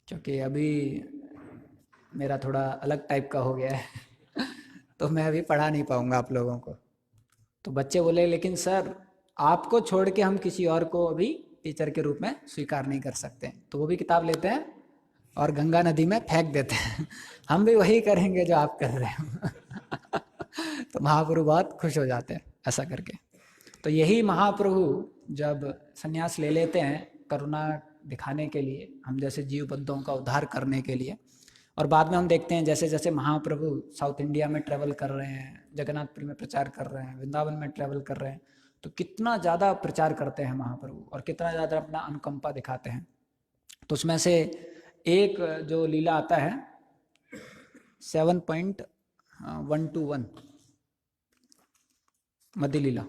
क्योंकि अभी मेरा थोड़ा अलग टाइप का हो गया है तो मैं अभी पढ़ा नहीं पाऊँगा आप लोगों को। तो बच्चे बोले लेकिन सर आपको छोड़ के हम किसी और को अभी टीचर के रूप में स्वीकार नहीं कर सकते। तो वो भी किताब लेते हैं और गंगा नदी में फेंक देते हैं हम भी वही करेंगे जो आप कर रहे हो तो महाप्रभु बहुत खुश हो जाते हैं ऐसा करके। तो यही महाप्रभु जब संन्यास ले लेते हैं करुणा दिखाने के लिए, हम जैसे जीव बंधुओं का उद्धार करने के लिए। और बाद में हम देखते हैं जैसे जैसे महाप्रभु साउथ इंडिया में ट्रैवल कर रहे हैं, जगन्नाथपुरी में प्रचार कर रहे हैं, वृंदावन में ट्रैवल कर रहे हैं, तो कितना ज़्यादा प्रचार करते हैं महाप्रभु और कितना ज़्यादा अपना अनुकंपा दिखाते हैं। तो उसमें से एक जो लीला आता है 7.121 मध्य लीला,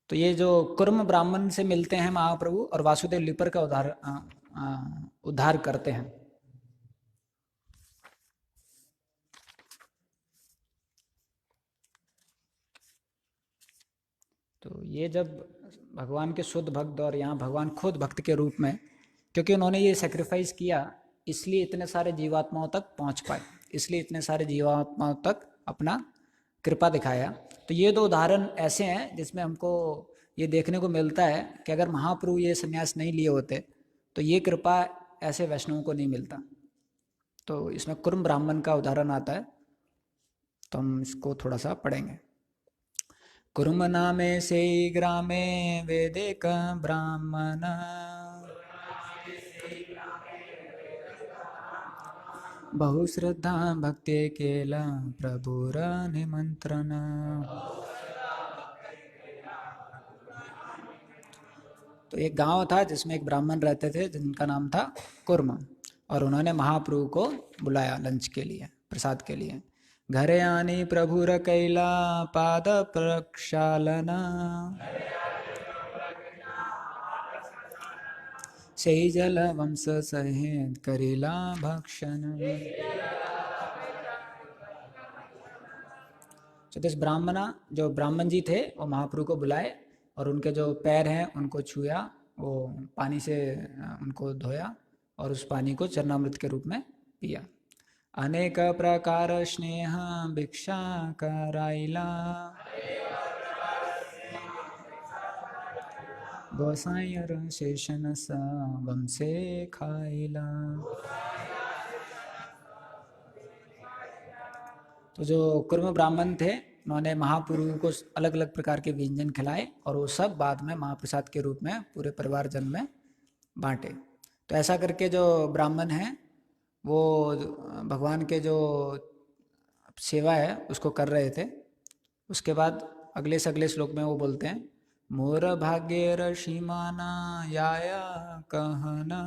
तो ये जो कुर्म ब्राह्मण से मिलते हैं महाप्रभु और वासुदेव लिपर का उद्धार करते हैं। तो ये जब भगवान के शुद्ध भक्त और यहाँ भगवान खुद भक्त के रूप में, क्योंकि उन्होंने ये सेक्रीफाइस किया इसलिए इतने सारे जीवात्माओं तक पहुँच पाए, इसलिए इतने सारे जीवात्माओं तक अपना कृपा दिखाया। तो ये दो उदाहरण ऐसे हैं जिसमें हमको ये देखने को मिलता है कि अगर महाप्रभु ये संन्यास नहीं लिए होते तो ये कृपा ऐसे वैष्णवों को नहीं मिलता। तो इसमें कुर्म ब्राह्मण का उदाहरण आता है, तो हम इसको थोड़ा सा पढ़ेंगे। कुर्म नामे से ग्रामे वेदिक ब्राह्मण बहु श्रद्धा भक्ति केला प्रभुर निमंत्रण। तो एक गांव था जिसमें एक ब्राह्मण रहते थे जिनका नाम था कुर्म, और उन्होंने महाप्रभु को बुलाया लंच के लिए, प्रसाद के लिए। घरे आनी प्रभुर कैला पाद प्रक्षालना सही जल वंश सहित करेला भक्षण। तो दिस ब्राह्मणा, जो ब्राह्मण जी थे वो महाप्रभु को बुलाए और उनके जो पैर हैं उनको छुआ, वो पानी से उनको धोया और उस पानी को चरणामृत के रूप में पिया। अनेक प्रकार स्नेह भिक्षा कराइला गोसाई शेषन सा वंशे खाइला। तो जो कुर्म ब्राह्मण थे उन्होंने महाप्रभु को अलग अलग प्रकार के व्यंजन खिलाए और वो सब बाद में महाप्रसाद के रूप में पूरे परिवारजन में बांटे। तो ऐसा करके जो ब्राह्मण हैं वो भगवान के जो सेवा है उसको कर रहे थे। उसके बाद अगले से अगले श्लोक में वो बोलते हैं मोर भाग्य ऋषिमाना याया कहना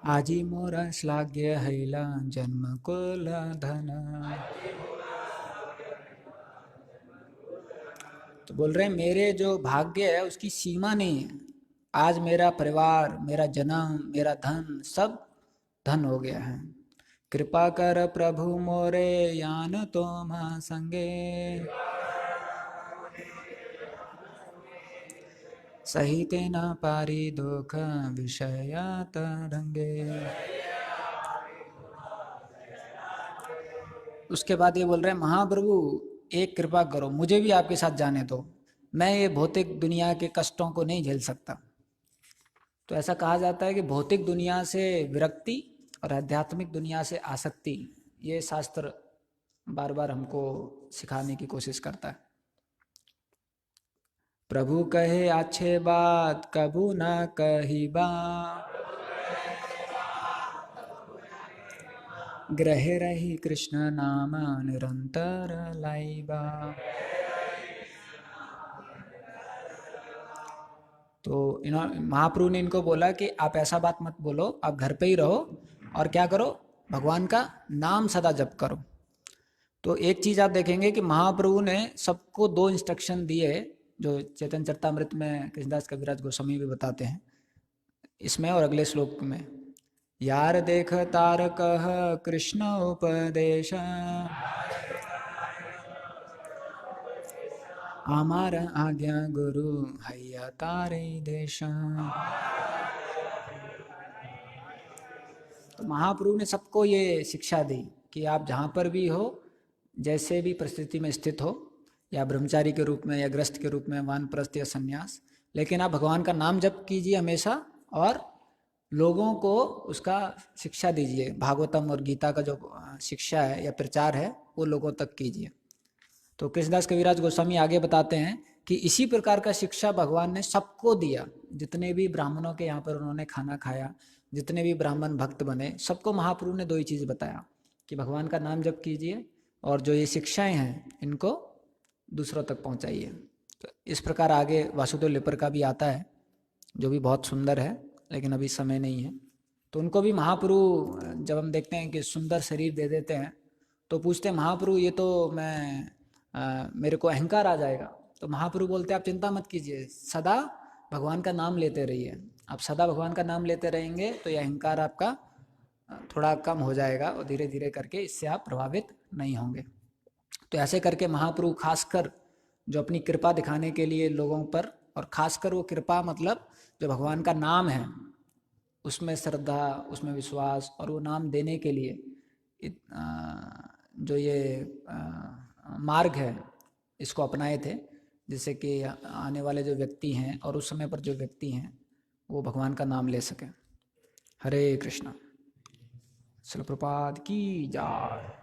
आजी मोर श्लाघ्य हैला जन्म कुल धन। तो बोल रहे हैं मेरे जो भाग्य है उसकी सीमा नहीं है, आज मेरा परिवार, मेरा जन्म, मेरा धन सब धन हो गया है। कृपा कर प्रभु मोरे यान तो संगे सही तेना पारी दुख विषया तरंगे। उसके बाद ये बोल रहे हैं महाप्रभु एक कृपा करो, मुझे भी आपके साथ जाने दो, मैं ये भौतिक दुनिया के कष्टों को नहीं झेल सकता। तो ऐसा कहा जाता है कि भौतिक दुनिया से विरक्ति और आध्यात्मिक दुनिया से आसक्ति, ये शास्त्र बार बार हमको सिखाने की कोशिश करता है। प्रभु कहे अच्छे बात कबू ना कही बा ग्रह रही कृष्ण नाम निरंतर लाइबा। तो महाप्रभु ने इनको बोला कि आप ऐसा बात मत बोलो, आप घर पे ही रहो और क्या करो, भगवान का नाम सदा जप करो। तो एक चीज आप देखेंगे कि महाप्रभु ने सबको दो इंस्ट्रक्शन दिए, जो चैतन्य चरितामृत में कृष्णदास कविराज गोस्वामी भी बताते हैं, इसमें और अगले श्लोक में। यार देख तार कह कृष्ण उपदेश, आमार आज्ञा गुरु हैया तारे देश। तो महाप्रभु ने सबको ये शिक्षा दी कि आप जहाँ पर भी हो, जैसे भी परिस्थिति में स्थित हो, या ब्रह्मचारी के रूप में या ग्रस्त के रूप में, वानप्रस्थ या संन्यास, लेकिन आप भगवान का नाम जप कीजिए हमेशा, और लोगों को उसका शिक्षा दीजिए। भागवतम और गीता का जो शिक्षा है या प्रचार है वो लोगों तक कीजिए। तो कृष्णदास कविराज गोस्वामी आगे बताते हैं कि इसी प्रकार का शिक्षा भगवान ने सबको दिया। जितने भी ब्राह्मणों के यहाँ पर उन्होंने खाना खाया, जितने भी ब्राह्मण भक्त बने, सबको महाप्रभु ने दो ही चीज़ बताया कि भगवान का नाम जप कीजिए, और जो ये शिक्षाएं हैं इनको दूसरों तक पहुँचाइए। तो इस प्रकार आगे वासुदेव लेपर का भी आता है, जो भी बहुत सुंदर है, लेकिन अभी समय नहीं है। तो उनको भी महाप्रभु, जब हम देखते हैं कि सुंदर शरीर दे देते हैं, तो पूछते हैं महाप्रभु ये तो मेरे को अहंकार आ जाएगा। तो महाप्रभु बोलते हैं आप चिंता मत कीजिए, सदा भगवान का नाम लेते रहिए। आप सदा भगवान का नाम लेते रहेंगे तो ये अहंकार आपका थोड़ा कम हो जाएगा, और धीरे धीरे करके इससे आप प्रभावित नहीं होंगे। तो ऐसे करके महाप्रभु खासकर जो अपनी कृपा दिखाने के लिए लोगों पर, और खासकर वो कृपा मतलब जो भगवान का नाम है उसमें श्रद्धा, उसमें विश्वास, और वो नाम देने के लिए जो ये मार्ग है इसको अपनाए थे, जिससे कि आने वाले जो व्यक्ति हैं और उस समय पर जो व्यक्ति हैं वो भगवान का नाम ले सकें। हरे कृष्णा। श्रील प्रभुपाद की जय।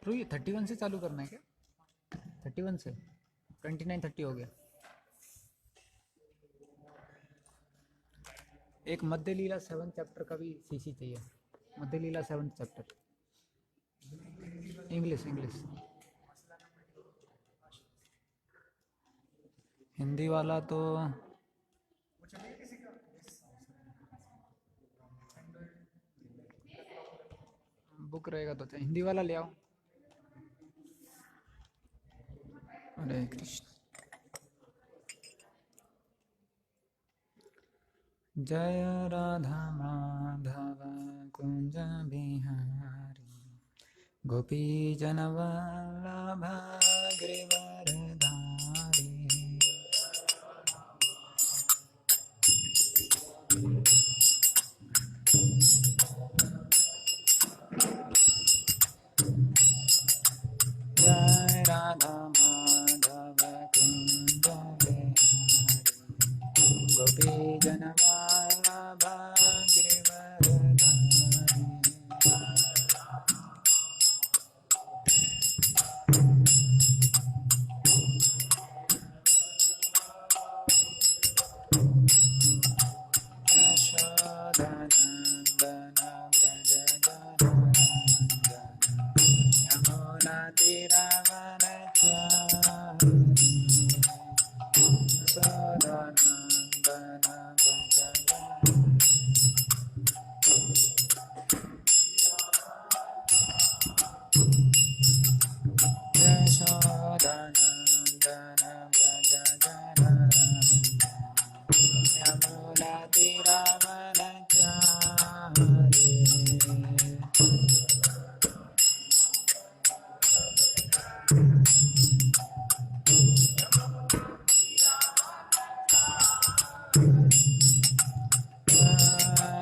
प्रो ये 31 से चालू करना है क्या? 31 से 29 30 हो गया। एक मध्य लीला 7 चैप्टर का भी सीसी चाहिए। मध्य लीला 7 चैप्टर इंग्लिश इंग्लिश। हिंदी वाला तो बुक रहेगा तो हिंदी वाला ले आओ। हरे कृष्ण। जय राधा माधव कुंज बिहारी गोपी जनवल्लभ गिरिवरधारी। जय राधा माधव कुंज बिहारी गोपी जनवल्लभ गिरिवरधारी। यशोदनन्दन व्रज यमुना तीरवनचारि यशोदनन्दन व्रज यशोदनन्दन व्रज यमुना तीरवनचारि।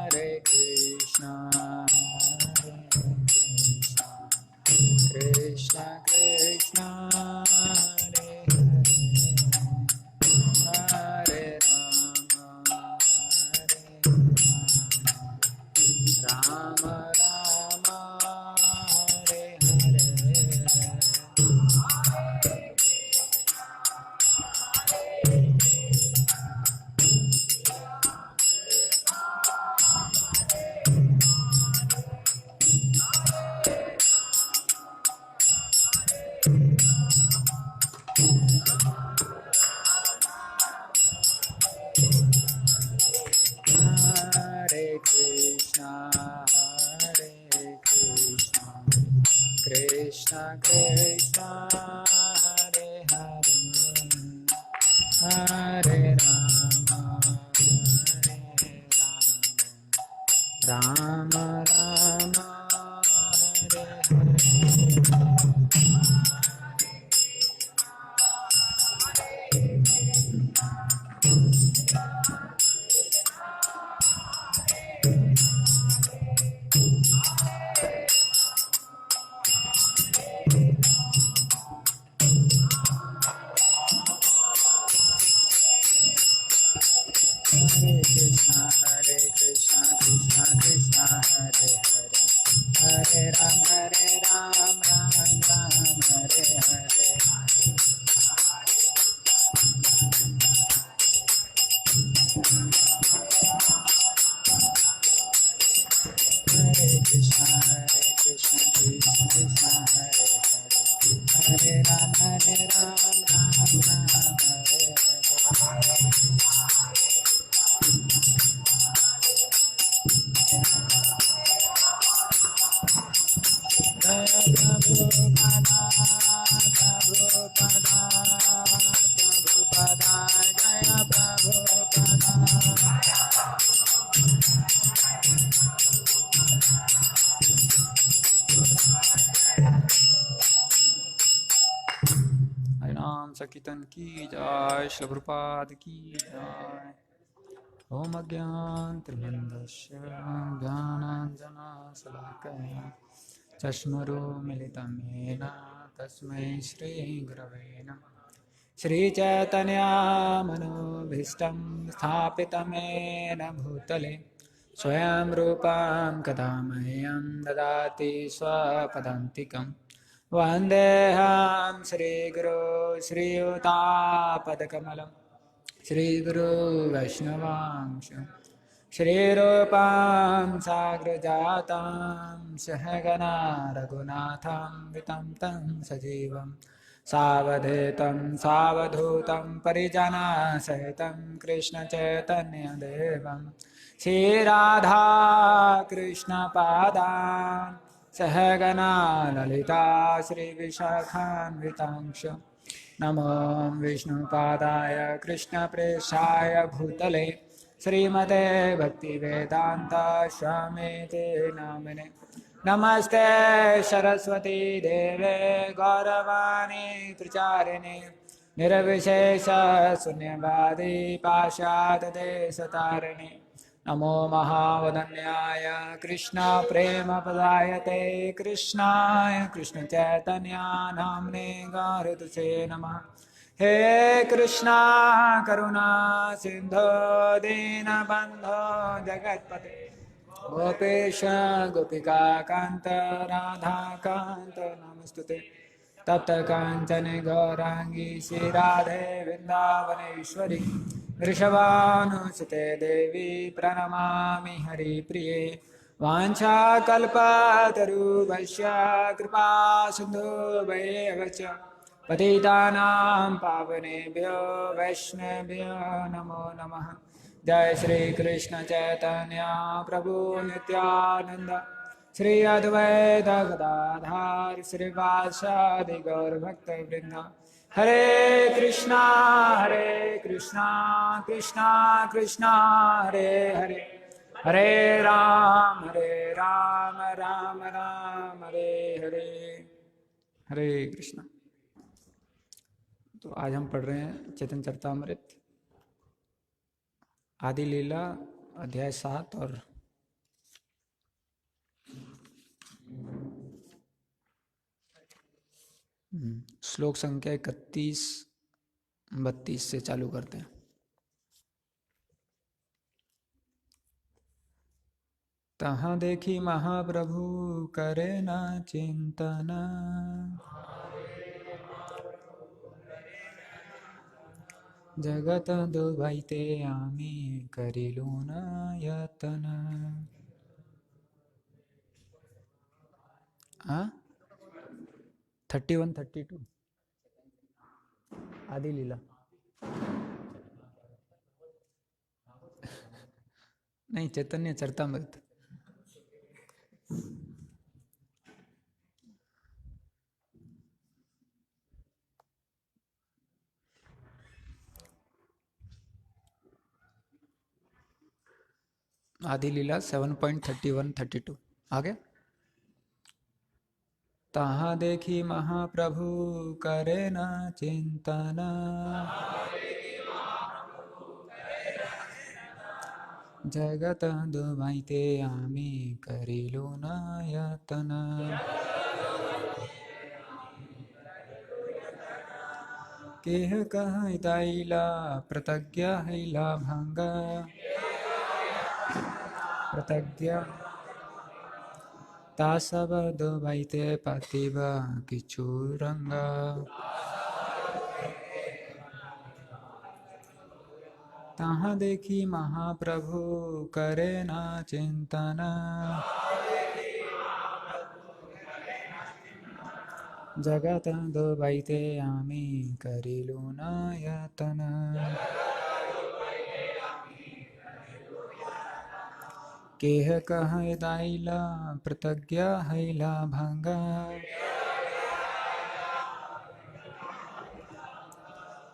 हरे कृष्णा कृष्णा कृष्णा हरे हरे हरे राम राम हरे हरे। हरे कृष्णा कृष्णा कृष्णा हरे हरे हरे राम राम राम हरे कृष्णा कृष्णा कृष्णा हरे हरे हरे राम राम राम हरे हरे। हरे कृष्णा कृष्णा कृष्णा हरे हरे हरे राम राम राम हरे हरे। जय प्रभुपदा प्रभुपदा प्रभुपदा जय प्रभुपदा। हरिनाम संकीर्तन की जय, श्री प्रभुपाद की जय। ओम अज्ञानतिमिरन्धस्य ज्ञानाञ्जनशलाकया चक्षुरुन्मीलितं येन तस्मै श्रीगुरवे नमः। श्रीचैतन्यमनोभीष्टं स्थापितं येन भूतले स्वयं रूपं कदा मह्यं ददाति स्वपदान्तिकं। वन्देऽहं श्रीगुरो श्रीयुतापदकमलं श्रीगुरो वैष्णवांश श्रीरूपां साग्रजातां सहगना रघुनाथं वितं तं सजीवं सावधूतं सावधूतं परिजनसहितं कृष्णचैतन्यदेवं श्रीराधा कृष्णपादान् सहगना ललिता श्रीविशाखान्वितांश नमो विष्णुपादाय कृष्णप्रेष्ठाय भूतले श्रीमते भक्तिवेदान्ता स्वामीते नामिने नमस्ते सरस्वती देवे गौरवाणी प्रचारिणे निर्विशेष शून्यवादी पाशाददेशतारिणे नमो महावदन्याय कृष्ण प्रेमपदायते कृष्णाय कृष्णचैतन्या नाम्ने गारुतसे नमः हे कृष्णा करुणा सिंधो दीनबन्धो जगत्पते गोपेश गोपिका कांत राधा कांत नमस्तुते तप्त कांचन गौरांगी श्री राधे वृंदावनेश्वरी वृषभानुसुते देवी प्रणमामि हरिप्रिये वाञ्छाकल्पतरुभ्यश्च कृपा सिन्धुभ्येव च पतितानां पावनेभ्यो वैष्णवेभ्यो नमो नमः जय श्री कृष्ण चैतन्य प्रभु नित्यानंद श्री अद्वैत गदाधर श्रीवासादि गौर भक्त वृंद हरे कृष्णा कृष्णा कृष्णा हरे हरे हरे राम राम राम हरे हरे हरे कृष्णा। तो आज हम पढ़ रहे हैं चैतन्य चरितामृत आदि लीला अध्याय 7 और श्लोक संख्या 31-32 से चालू करते हैं। तहाँ देखी महाप्रभु करे ना चिंतना जगत दुबैते आमी करिलू न यतना। 31-32 आदि लीला नहीं चैतन्य चरितामृत। आदि लीला 7.31-32 आगे। तहाँ देखी महाप्रभु करे न चिंतना जगत दुबैते आमी करिलू न यतना। केह कह दैला प्रतिज्ञा हैला भंगा प्रतिज्ञा ता सब दुबैते पतिब किछु रंगा। तहाँ देखी महाप्रभु करे ना चिंतना जगत दुबैते आमी करिलू न यतना। केह कह दैला प्रतिज्ञा हैला भंगा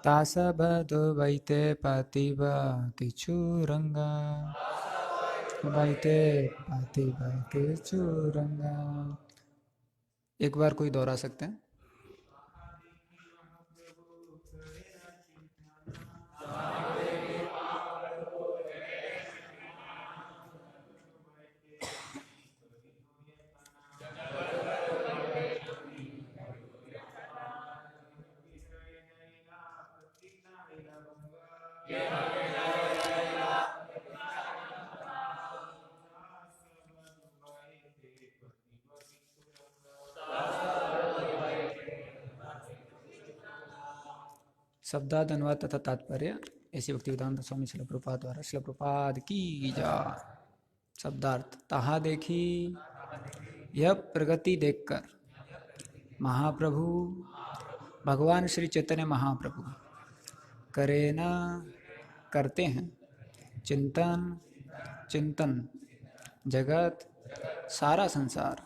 ता सब दुबैते पतिब किछु रंगा दुबैते पतिब किछु रंगा। एक बार कोई दोहरा सकते हैं। शब्दार्थ अनुवाद तथा तात्पर्य ऐसे भक्तिवेदांत स्वामी श्रील प्रभुपाद द्वारा। श्रील प्रभुपाद की जय। शब्दार्थ। तहा देखी यह प्रगति देखकर महाप्रभु भगवान श्री चैतन्य महाप्रभु करे न करते हैं चिंतन जगत सारा संसार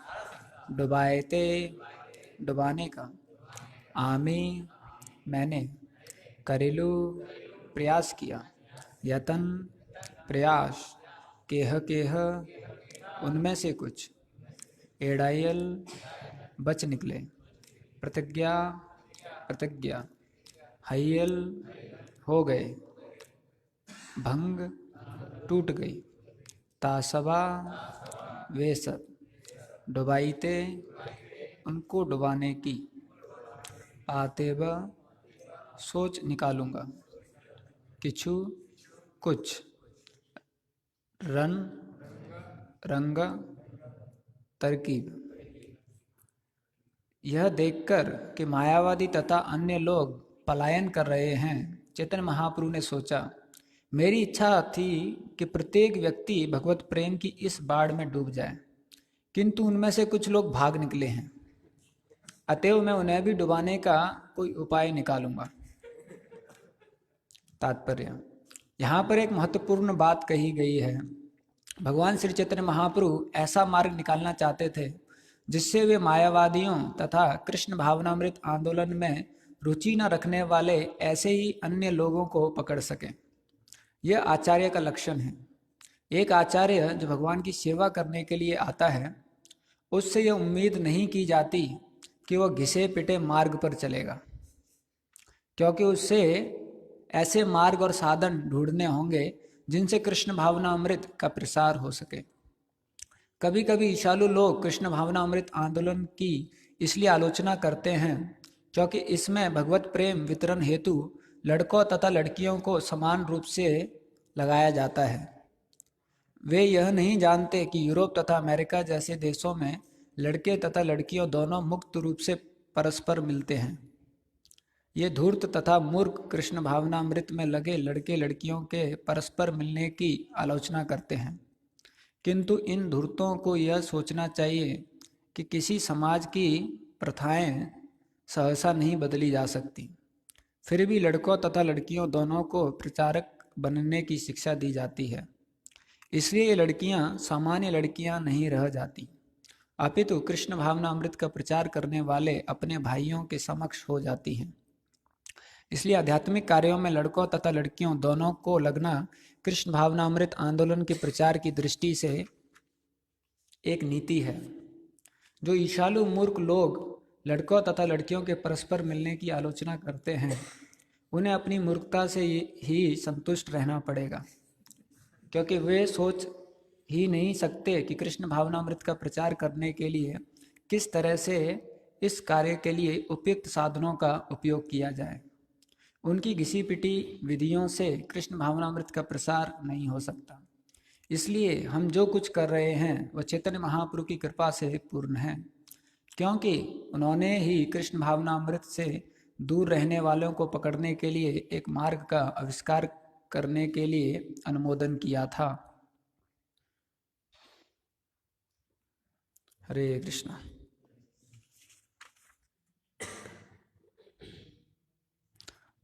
डुबाने का आमी मैंने करेलू प्रयास किया यतन प्रयास केह उनमें से कुछ एडायल बच निकले प्रतिज्ञा हयल हो गए भंग टूट गई तासबा वे सब डुबाईते उनको डुबाने की पाते ब सोच निकालूंगा किछु कुछ रंग तरकीब। यह देखकर कि मायावादी तथा अन्य लोग पलायन कर रहे हैं चैतन्य महाप्रभु ने सोचा मेरी इच्छा थी कि प्रत्येक व्यक्ति भगवत प्रेम की इस बाढ़ में डूब जाए, किंतु उनमें से कुछ लोग भाग निकले हैं, अतएव मैं उन्हें भी डुबाने का कोई उपाय निकालूंगा। तात्पर्य। यहाँ पर एक महत्वपूर्ण बात कही गई है। भगवान श्री चैतन्य महाप्रभु ऐसा मार्ग निकालना चाहते थे जिससे वे मायावादियों तथा कृष्ण भावनामृत आंदोलन में रुचि न रखने वाले ऐसे ही अन्य लोगों को पकड़ सकें। यह आचार्य का लक्षण है। एक आचार्य जो भगवान की सेवा करने के लिए आता है उससे यह उम्मीद नहीं की जाती कि वह घिसे पिटे मार्ग पर चलेगा, क्योंकि उससे ऐसे मार्ग और साधन ढूंढने होंगे जिनसे कृष्ण भावना अमृत का प्रसार हो सके। कभी कभी ईशालु लोग कृष्ण भावना अमृत आंदोलन की इसलिए आलोचना करते हैं क्योंकि इसमें भगवत प्रेम वितरण हेतु लड़कों तथा लड़कियों को समान रूप से लगाया जाता है। वे यह नहीं जानते कि यूरोप तथा अमेरिका जैसे देशों में लड़के तथा लड़कियों दोनों मुक्त रूप से परस्पर मिलते हैं। ये धूर्त तथा मूर्ख कृष्ण भावनामृत में लगे लड़के लड़कियों के परस्पर मिलने की आलोचना करते हैं, किंतु इन धूर्तों को यह सोचना चाहिए कि किसी समाज की प्रथाएं सहसा नहीं बदली जा सकती। फिर भी लड़कों तथा लड़कियों दोनों को प्रचारक बनने की शिक्षा दी जाती है, इसलिए ये लड़कियां सामान्य लड़कियां नहीं रह जाती, अपितु कृष्ण भावनामृत का प्रचार करने वाले अपने भाइयों के समक्ष हो जाती हैं। इसलिए आध्यात्मिक कार्यों में लड़कों तथा लड़कियों दोनों को लगना कृष्ण भावनामृत आंदोलन के प्रचार की दृष्टि से एक नीति है। जो ईशालु मूर्ख लोग लड़कों तथा लड़कियों के परस्पर मिलने की आलोचना करते हैं उन्हें अपनी मूर्खता से ही संतुष्ट रहना पड़ेगा, क्योंकि वे सोच ही नहीं सकते कि कृष्ण भावनामृत का प्रचार करने के लिए किस तरह से इस कार्य के लिए उपयुक्त साधनों का उपयोग किया जाए। उनकी घिसी पिटी विधियों से कृष्ण भावनामृत का प्रसार नहीं हो सकता। इसलिए हम जो कुछ कर रहे हैं वह चैतन्य महाप्रभु की कृपा से पूर्ण है, क्योंकि उन्होंने ही कृष्ण भावनामृत से दूर रहने वालों को पकड़ने के लिए एक मार्ग का आविष्कार करने के लिए अनुमोदन किया था। हरे कृष्णा।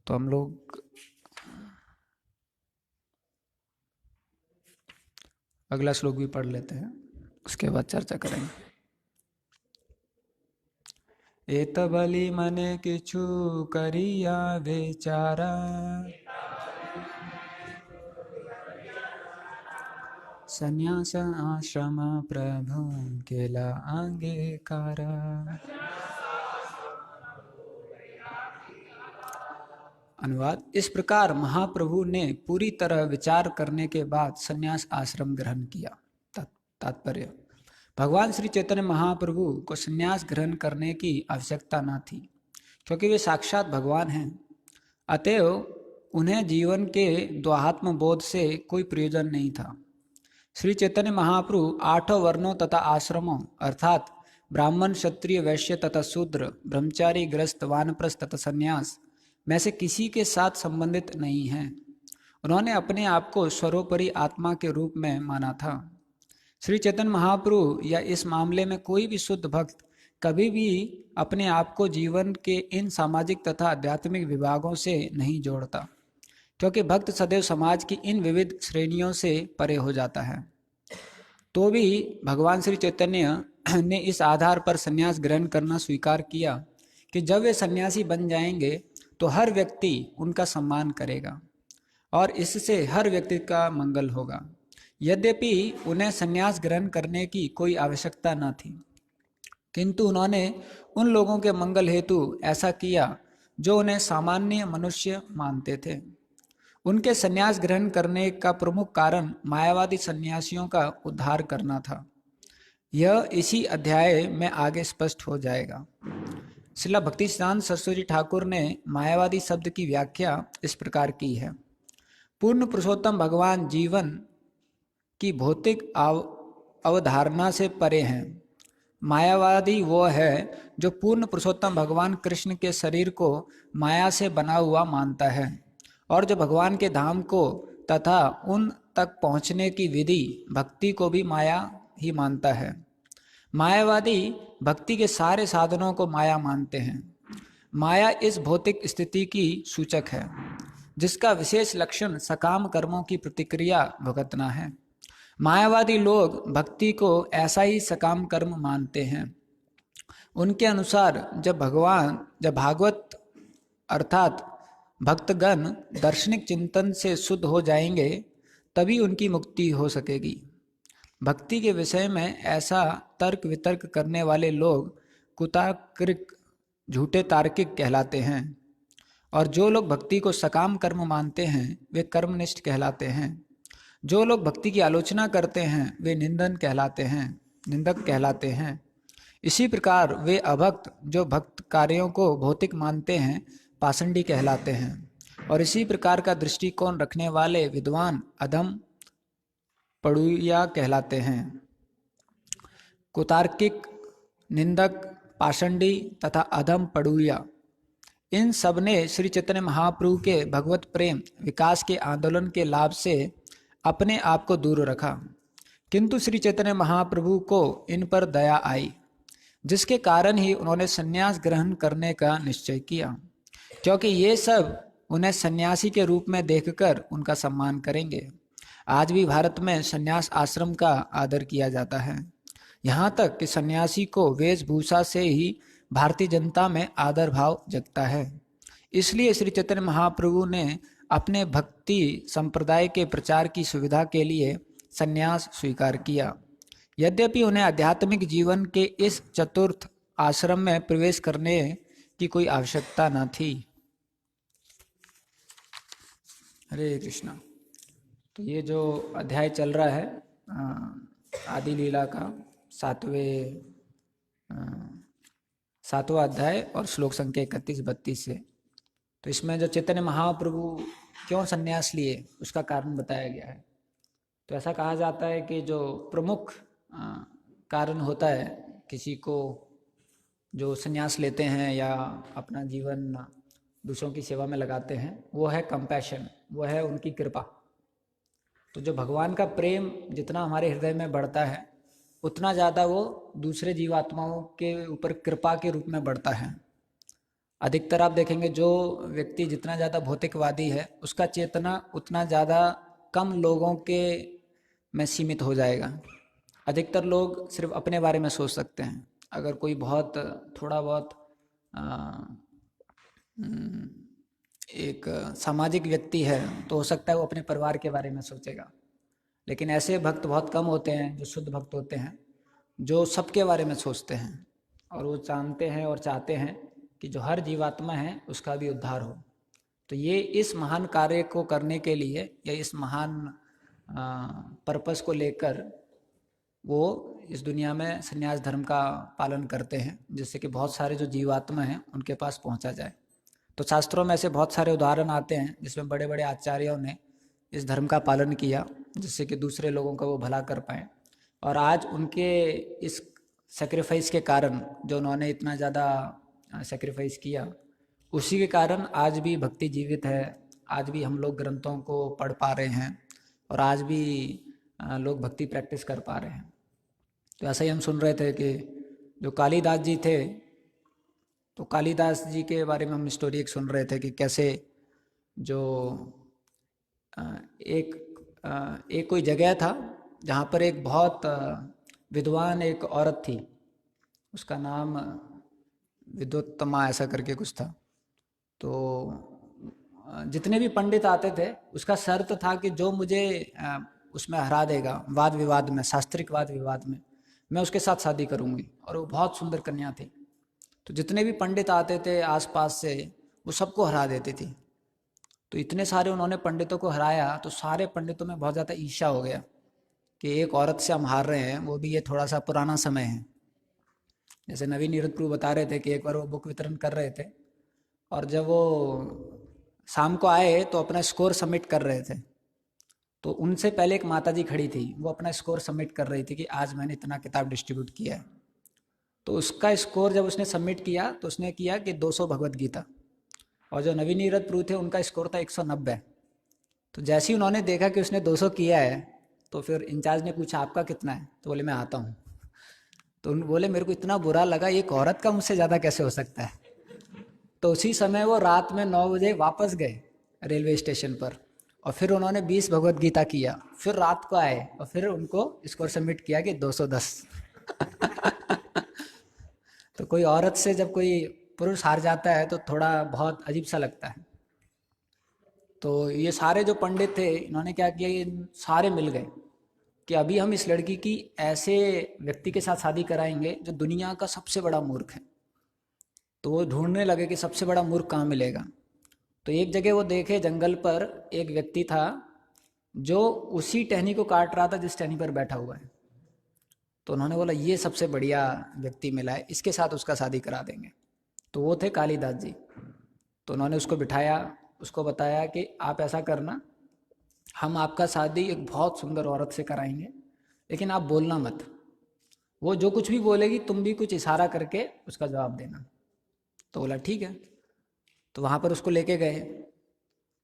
तो हम लोग अगला श्लोक भी पढ़ लेते हैं, उसके बाद चर्चा करेंगे। एत बलि मने किछु करिया बेचारा संन्यास आश्रम प्रभु केला अंगीकारा। अनुवाद। इस प्रकार महाप्रभु ने पूरी तरह विचार करने के बाद संन्यास आश्रम ग्रहण किया। तात्पर्य। भगवान श्री चैतन्य महाप्रभु को संन्यास ग्रहण करने की आवश्यकता न थी, क्योंकि वे साक्षात भगवान हैं। अतएव उन्हें जीवन के द्वात्म बोध से कोई प्रयोजन नहीं था। श्री चैतन्य महाप्रभु 8 वर्णों तथा आश्रमों अर्थात ब्राह्मण, क्षत्रिय, वैश्य तथा शूद्र, ब्रह्मचारी, गृहस्थ, वानप्रस्थ तथा संन्यास में से किसी के साथ संबंधित नहीं हैं। उन्होंने अपने आप को सर्वोपरि आत्मा के रूप में माना था। श्री चैतन्य महाप्रभु या इस मामले में कोई भी शुद्ध भक्त कभी भी अपने आप को जीवन के इन सामाजिक तथा आध्यात्मिक विभागों से नहीं जोड़ता, क्योंकि भक्त सदैव समाज की इन विविध श्रेणियों से परे हो जाता है। तो भी भगवान श्री चैतन्य ने इस आधार पर संन्यास ग्रहण करना स्वीकार किया कि जब वे सन्यासी बन जाएंगे तो हर व्यक्ति उनका सम्मान करेगा और इससे हर व्यक्ति का मंगल होगा। यद्यपि उन्हें संन्यास ग्रहण करने की कोई आवश्यकता न थी, किंतु उन्होंने उन लोगों के मंगल हेतु ऐसा किया जो उन्हें सामान्य मनुष्य मानते थे। उनके संन्यास ग्रहण करने का प्रमुख कारण मायावादी सन्यासियों का उद्धार करना था। यह इसी अध्याय में आगे स्पष्ट हो जाएगा। श्रील भक्तिसिद्धांत सरस्वती ठाकुर ने मायावादी शब्द की व्याख्या इस प्रकार की है। पूर्ण पुरुषोत्तम भगवान जीवन की भौतिक अवधारणा से परे हैं। मायावादी वो है जो पूर्ण पुरुषोत्तम भगवान कृष्ण के शरीर को माया से बना हुआ मानता है और जो भगवान के धाम को तथा उन तक पहुँचने की विधि भक्ति को भी माया ही मानता है। मायावादी भक्ति के सारे साधनों को माया मानते हैं। माया इस भौतिक स्थिति की सूचक है जिसका विशेष लक्षण सकाम कर्मों की प्रतिक्रिया भुगतना है। मायावादी लोग भक्ति को ऐसा ही सकाम कर्म मानते हैं। उनके अनुसार जब भागवत अर्थात भक्तगण दार्शनिक चिंतन से शुद्ध हो जाएंगे तभी उनकी मुक्ति हो सकेगी। भक्ति के विषय में ऐसा तर्क वितर्क करने वाले लोग कुतार्किक झूठे तार्किक कहलाते हैं और जो लोग भक्ति को सकाम कर्म मानते हैं वे कर्मनिष्ठ कहलाते हैं। जो लोग भक्ति की आलोचना करते हैं वे निंदक कहलाते हैं। इसी प्रकार वे अभक्त जो भक्त कार्यों को भौतिक मानते हैं पाषंडी कहलाते हैं और इसी प्रकार का दृष्टिकोण रखने वाले विद्वान अधम पड़ुया कहलाते हैं। कुतार्किक, निंदक, पाषंडी तथा अधम पड़ुया इन सब ने श्री चैतन्य महाप्रभु के भगवत प्रेम विकास के आंदोलन के लाभ से अपने आप को दूर रखा, किंतु श्री चैतन्य महाप्रभु को इन पर दया आई, जिसके कारण ही उन्होंने संन्यास ग्रहण करने का निश्चय किया, क्योंकि ये सब उन्हें सन्यासी के रूप में देखकर उनका सम्मान करेंगे। आज भी भारत में संन्यास आश्रम का आदर किया जाता है, यहाँ तक कि सन्यासी को वेशभूषा से ही भारतीय जनता में आदर भाव जगता है। इसलिए श्री चैतन्य महाप्रभु ने अपने भक्ति संप्रदाय के प्रचार की सुविधा के लिए संन्यास स्वीकार किया। यद्यपि उन्हें आध्यात्मिक जीवन के इस चतुर्थ आश्रम में प्रवेश करने की कोई आवश्यकता न थी। हरे कृष्णा। तो ये जो अध्याय चल रहा है आदि लीला का सातवां अध्याय और श्लोक संख्या 31-32 से, तो इसमें जो चैतन्य महाप्रभु क्यों संन्यास लिए उसका कारण बताया गया है। तो ऐसा कहा जाता है कि जो प्रमुख कारण होता है किसी को जो संन्यास लेते हैं या अपना जीवन दूसरों की सेवा में लगाते हैं, वो है कंपैशन, वो है उनकी कृपा। तो जो भगवान का प्रेम जितना हमारे हृदय में बढ़ता है उतना ज़्यादा वो दूसरे जीवात्माओं के ऊपर कृपा के रूप में बढ़ता है। अधिकतर आप देखेंगे जो व्यक्ति जितना ज़्यादा भौतिकवादी है उसका चेतना उतना ज़्यादा कम लोगों के में सीमित हो जाएगा। अधिकतर लोग सिर्फ अपने बारे में सोच सकते हैं। अगर कोई थोड़ा बहुत एक सामाजिक व्यक्ति है तो हो सकता है वो अपने परिवार के बारे में सोचेगा, लेकिन ऐसे भक्त बहुत कम होते हैं जो शुद्ध भक्त होते हैं, जो सबके बारे में सोचते हैं और वो जानते हैं और चाहते हैं कि जो हर जीवात्मा है उसका भी उद्धार हो। तो ये इस महान कार्य को करने के लिए या इस महान पर्पस को लेकर वो इस दुनिया में संन्यास धर्म का पालन करते हैं, जिससे कि बहुत सारे जो जीवात्मा हैं उनके पास पहुंचा जाए। तो शास्त्रों में ऐसे बहुत सारे उदाहरण आते हैं जिसमें बड़े बड़े आचार्यों ने इस धर्म का पालन किया जिससे कि दूसरे लोगों का वो भला कर पाएँ। और आज उनके इस सेक्रीफाइस के कारण जो उन्होंने इतना ज़्यादा सेक्रीफाइस किया उसी के कारण आज भी भक्ति जीवित है, आज भी हम लोग ग्रंथों को पढ़ पा रहे हैं और आज भी लोग भक्ति प्रैक्टिस कर पा रहे हैं। तो ऐसा ही हम सुन रहे थे कि जो कालिदास जी थे, तो कालिदास जी के बारे में हम स्टोरी एक सुन रहे थे कि कैसे जो एक कोई जगह था जहाँ पर एक बहुत विद्वान एक औरत थी, उसका नाम विद्वत्तमा ऐसा करके कुछ था। तो जितने भी पंडित आते थे उसका शर्त था कि जो मुझे उसमें हरा देगा वाद विवाद में, शास्त्रिक वाद विवाद में, मैं उसके साथ शादी करूँगी। और वो बहुत सुंदर कन्या थी। तो जितने भी पंडित आते थे आसपास से वो सबको हरा देती थी। तो इतने सारे उन्होंने पंडितों को हराया तो सारे पंडितों में बहुत ज़्यादा ईर्ष्या हो गया कि एक औरत से हम हार रहे हैं, वो भी ये थोड़ा सा पुराना समय है। जैसे नवीन नीरद प्रभु बता रहे थे कि एक बार वो बुक वितरण कर रहे थे और जब वो शाम को आए तो अपना स्कोर सबमिट कर रहे थे। तो उनसे पहले एक माताजी खड़ी थी, वो अपना स्कोर सबमिट कर रही थी कि आज मैंने इतना किताब डिस्ट्रीब्यूट किया है। तो उसका स्कोर जब उसने सबमिट किया तो उसने किया कि 200 भगवत गीता, और जो नवीन नीरद प्रभु थे उनका स्कोर था 190। तो जैसे ही उन्होंने देखा कि उसने 200 किया है तो फिर इंचार्ज ने पूछा आपका कितना है, तो बोले मैं आता हूँ। तो उन बोले मेरे को इतना बुरा लगा, एक औरत का मुझसे ज़्यादा कैसे हो सकता है। तो उसी समय वो रात में 9 बजे वापस गए रेलवे स्टेशन पर और फिर उन्होंने 20 भगवत गीता किया। फिर रात को आए और फिर उनको स्कोर सबमिट किया कि 210। तो कोई औरत से जब कोई पुरुष हार जाता है तो थोड़ा बहुत अजीब सा लगता है। तो ये सारे जो पंडित थे इन्होंने क्या किया, ये सारे मिल गए कि अभी हम इस लड़की की ऐसे व्यक्ति के साथ शादी कराएंगे जो दुनिया का सबसे बड़ा मूर्ख है। तो वो ढूंढने लगे कि सबसे बड़ा मूर्ख कहाँ मिलेगा। तो एक जगह वो देखे जंगल पर एक व्यक्ति था जो उसी टहनी को काट रहा था जिस टहनी पर बैठा हुआ है। तो उन्होंने बोला ये सबसे बढ़िया व्यक्ति मिला है, इसके साथ उसका शादी करा देंगे। तो वो थे कालिदास जी। तो उन्होंने उसको बिठाया, उसको बताया कि आप ऐसा करना, हम आपका शादी एक बहुत सुंदर औरत से कराएंगे, लेकिन आप बोलना मत, वो जो कुछ भी बोलेगी तुम भी कुछ इशारा करके उसका जवाब देना। तो बोला ठीक है। तो वहाँ पर उसको लेके गए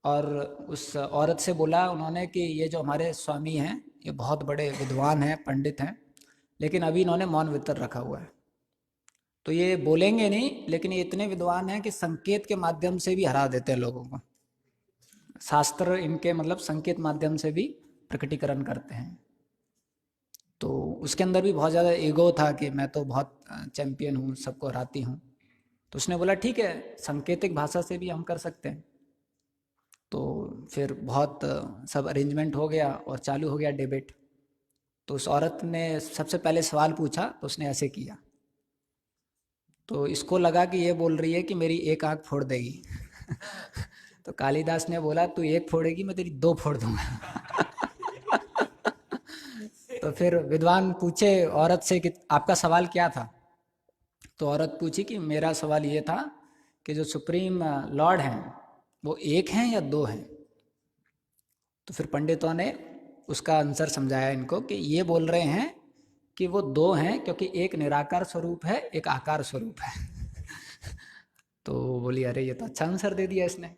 और उस औरत से बोला उन्होंने कि ये जो हमारे स्वामी हैं ये बहुत बड़े विद्वान हैं, पंडित हैं, लेकिन अभी इन्होंने मौन व्रत रखा हुआ है। तो ये बोलेंगे नहीं, लेकिन ये इतने विद्वान हैं कि संकेत के माध्यम से भी हरा देते हैं लोगों को। शास्त्र इनके मतलब संकेत माध्यम से भी प्रकटीकरण करते हैं। तो उसके अंदर भी बहुत ज़्यादा ईगो था कि मैं तो बहुत चैंपियन हूँ, सबको हराती हूँ। तो उसने बोला ठीक है, सांकेतिक भाषा से भी हम कर सकते हैं। तो फिर बहुत सब अरेंजमेंट हो गया और चालू हो गया डिबेट। तो उस औरत ने सबसे पहले सवाल पूछा तो उसने ऐसे किया। तो इसको लगा कि ये बोल रही है कि मेरी एक आंख फोड़ देगी। तो कालिदास ने बोला तू एक फोड़ेगी मैं तेरी दो फोड़ दूंगा। तो फिर विद्वान पूछे औरत से कि आपका सवाल क्या था। तो औरत पूछी कि मेरा सवाल ये था कि जो सुप्रीम लॉर्ड हैं वो एक हैं या दो हैं। तो फिर पंडितों ने उसका आंसर समझाया इनको कि ये बोल रहे हैं कि वो दो हैं क्योंकि एक निराकार स्वरूप है, एक आकार स्वरूप है। तो बोली अरे ये तो अच्छा आंसर दे दिया इसने।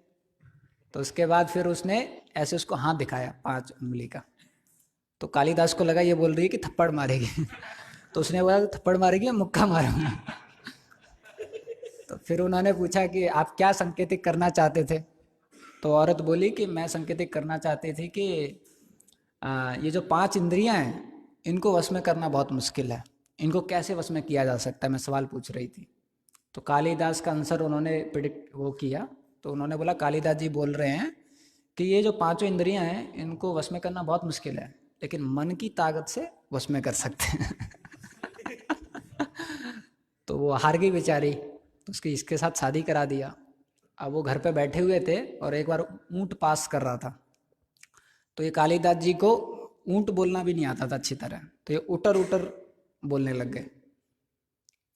तो उसके बाद फिर उसने ऐसे उसको हाथ दिखाया 5 उंगली का। तो कालिदास को लगा ये बोल रही है कि थप्पड़ मारेगी। तो उसने बोला थप्पड़ मारेगी या मुक्का मारूंगा। तो फिर उन्होंने पूछा कि आप क्या संकेतिक करना चाहते थे। तो औरत बोली कि मैं संकेतिक करना चाहती थी कि ये जो 5 इंद्रियां हैं इनको वश में करना बहुत मुश्किल है, इनको कैसे वश में किया जा सकता है, मैं सवाल पूछ रही थी। तो कालिदास का आंसर उन्होंने प्रिडिक्ट वो किया। तो उन्होंने बोला कालिदास जी बोल रहे हैं कि ये जो 5 इंद्रियां हैं इनको वश में करना बहुत मुश्किल है, लेकिन मन की ताकत से वश में कर सकते हैं। तो वो हार गई बेचारी, तो उसकी इसके साथ शादी करा दिया। अब वो घर पे बैठे हुए थे और एक बार ऊंट पास कर रहा था। तो ये कालिदास जी को ऊंट बोलना भी नहीं आता था अच्छी तरह, तो ये उटर उटर बोलने लग गए।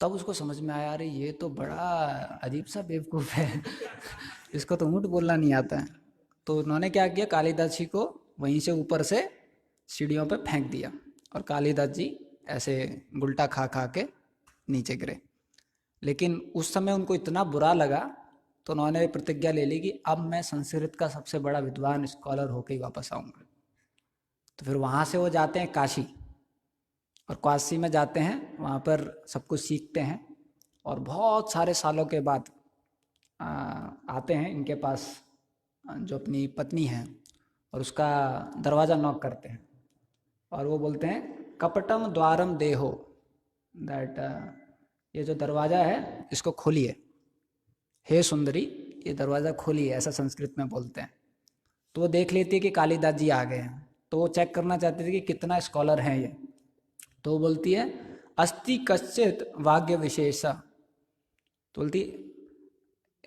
तब उसको समझ में आया अरे ये तो बड़ा अजीब सा बेवकूफ़ है। इसको तो ऊंट बोलना नहीं आता है। तो उन्होंने क्या किया, कालिदास जी को वहीं से ऊपर से सीढ़ियों पे फेंक दिया और कालिदास जी ऐसे गुलटा खा खा के नीचे गिरे। लेकिन उस समय उनको इतना बुरा लगा तो उन्होंने प्रतिज्ञा ले ली कि अब मैं संस्कृत का सबसे बड़ा विद्वान स्कॉलर होकर ही वापस आऊँगा। तो फिर वहाँ से वो जाते हैं काशी, और काशी में जाते हैं, वहाँ पर सब कुछ सीखते हैं, और बहुत सारे सालों के बाद आते हैं इनके पास जो अपनी पत्नी है, और उसका दरवाज़ा नॉक करते हैं, और वो बोलते हैं कपटम द्वारम देहो, दैट ये जो दरवाज़ा है इसको खोलिए, हे सुंदरी ये दरवाज़ा खोलिए, ऐसा संस्कृत में बोलते हैं। तो वो देख लेती है कि कालिदास जी आ गए हैं, तो वो चेक करना चाहती थी कि कितना स्कॉलर हैं ये। तो वो बोलती है अस्ति कश्चित वाग्य विशेषा, तो बोलती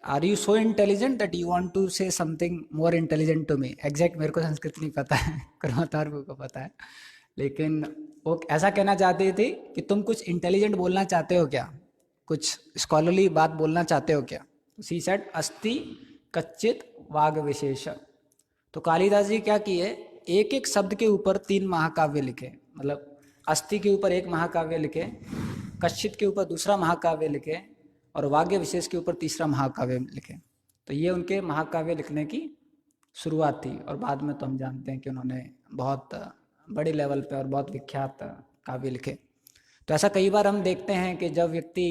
are you so intelligent that you want to say something more intelligent to me. Exact मेरे को संस्कृत नहीं पता है, कर्मतार को पता है, लेकिन वो ऐसा कहना चाहती थी कि तुम कुछ इंटेलिजेंट बोलना चाहते हो क्या, कुछ स्कॉलरली बात बोलना चाहते हो क्या। सी सेड अस्ति कच्चित वाग विशेष। तो कालिदास जी क्या किए, एक एक शब्द के ऊपर 3 महाकाव्य लिखे, मतलब अस्ति के ऊपर एक महाकाव्य लिखे, कश्चित के ऊपर दूसरा महाकाव्य लिखे, और वाग्य विशेष के ऊपर तीसरा महाकाव्य लिखे। तो ये उनके महाकाव्य लिखने की शुरुआत थी, और बाद में तो हम जानते हैं कि उन्होंने बहुत बड़े लेवल पे और बहुत विख्यात काव्य लिखे। तो ऐसा कई बार हम देखते हैं कि जब व्यक्ति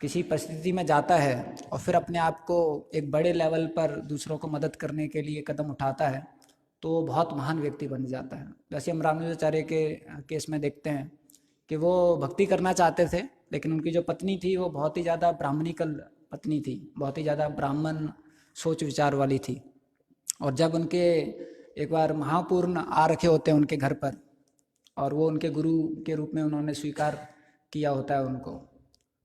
किसी परिस्थिति में जाता है और फिर अपने आप को एक बड़े लेवल पर दूसरों को मदद करने के लिए कदम उठाता है, तो वो बहुत महान व्यक्ति बन जाता है। जैसे हम रामानुजाचार्य के केस में देखते हैं कि वो भक्ति करना चाहते थे, लेकिन उनकी जो पत्नी थी वो बहुत ही ज़्यादा ब्राह्मणिकल पत्नी थी, बहुत ही ज़्यादा ब्राह्मण सोच विचार वाली थी। और जब उनके एक बार महापूर्ण आ रखे होते हैं उनके घर पर, और वो उनके गुरु के रूप में उन्होंने स्वीकार किया होता है उनको,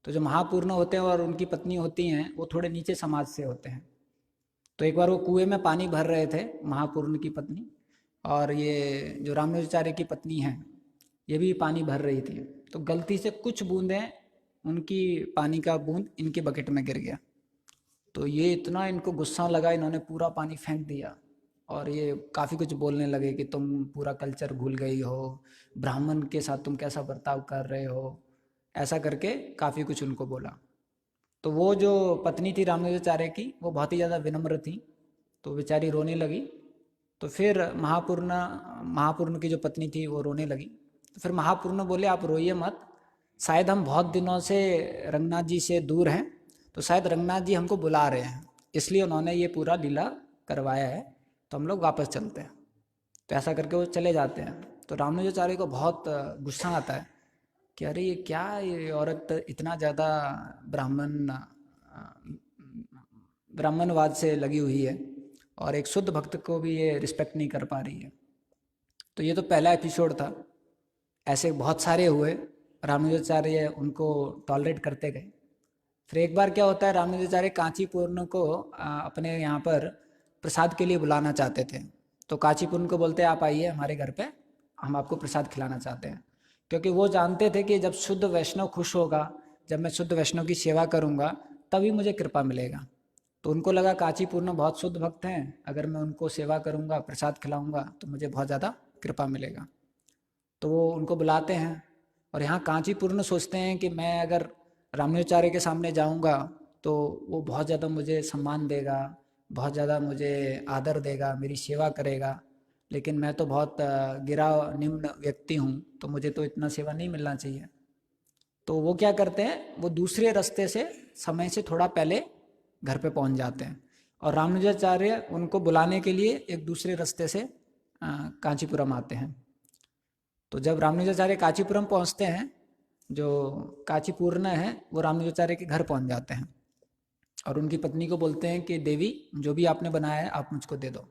तो जो महापूर्ण होते हैं और उनकी पत्नी होती हैं वो थोड़े नीचे समाज से होते हैं। तो एक बार वो कुएं में पानी भर रहे थे महापूर्ण की पत्नी, और ये जो रामानुजाचार्य की पत्नी है ये भी पानी भर रही थी। तो गलती से कुछ बूंदें उनकी पानी का बूंद इनके बकेट में गिर गया। तो ये इतना इनको गुस्सा लगा, इन्होंने पूरा पानी फेंक दिया, और ये काफ़ी कुछ बोलने लगे कि तुम पूरा कल्चर भूल गई हो, ब्राह्मण के साथ तुम कैसा बर्ताव कर रहे हो, ऐसा करके काफ़ी कुछ उनको बोला। तो वो जो पत्नी थी रामानुजाचार्य की वो बहुत ही ज़्यादा विनम्र थी, तो बेचारी रोने लगी। तो फिर महापूर्ण की जो पत्नी थी वो रोने लगी। तो फिर महापूर्ण बोले आप रोइए मत, शायद हम बहुत दिनों से रंगनाथ जी से दूर हैं, तो शायद रंगनाथ जी हमको बुला रहे हैं, इसलिए उन्होंने ये पूरा लीला करवाया है, तो हम लोग वापस चलते हैं। तो ऐसा करके वो चले जाते हैं। तो रामानुजाचार्य को बहुत गुस्सा आता है कि अरे ये क्या, ये औरत इतना ज़्यादा ब्राह्मणवाद से लगी हुई है, और एक शुद्ध भक्त को भी ये रिस्पेक्ट नहीं कर पा रही है। तो ये तो पहला एपिसोड था, ऐसे बहुत सारे हुए, रामानुजाचार्य उनको टॉलरेट करते गए। फिर एक बार क्या होता है, रामानुजाचार्य कांचीपुरम को अपने यहाँ पर प्रसाद के लिए बुलाना चाहते थे। तो कांचीपुरम को बोलते हैं आप आइए हमारे घर पे, हम आपको प्रसाद खिलाना चाहते हैं, क्योंकि वो जानते थे कि जब शुद्ध वैष्णव खुश होगा, जब मैं शुद्ध वैष्णव की सेवा करूँगा तभी मुझे कृपा मिलेगा। तो उनको लगा कांचीपुरम बहुत शुद्ध भक्त हैं, अगर मैं उनको सेवा करूँगा, प्रसाद खिलाऊँगा तो मुझे बहुत ज़्यादा कृपा मिलेगा। तो वो उनको बुलाते हैं, और यहाँ कांचीपुरम सोचते हैं कि मैं अगर रामानुजाचार्य के सामने जाऊँगा तो वो बहुत ज़्यादा मुझे सम्मान देगा, बहुत ज़्यादा मुझे आदर देगा, मेरी सेवा करेगा, लेकिन मैं तो बहुत गिरा निम्न व्यक्ति हूँ, तो मुझे तो इतना सेवा नहीं मिलना चाहिए। तो वो क्या करते हैं, वो दूसरे रास्ते से समय से थोड़ा पहले घर पे पहुँच जाते हैं, और रामानुजाचार्य उनको बुलाने के लिए एक दूसरे रास्ते से कांचीपुरम आते हैं। तो जब रामानुजाचार्य कांचीपुरम पहुँचते हैं, जो कांचीपूर्ण है वो रामानुजाचार्य के घर पहुँच जाते हैं, और उनकी पत्नी को बोलते हैं कि देवी जो भी आपने बनाया है आप मुझको दे दो।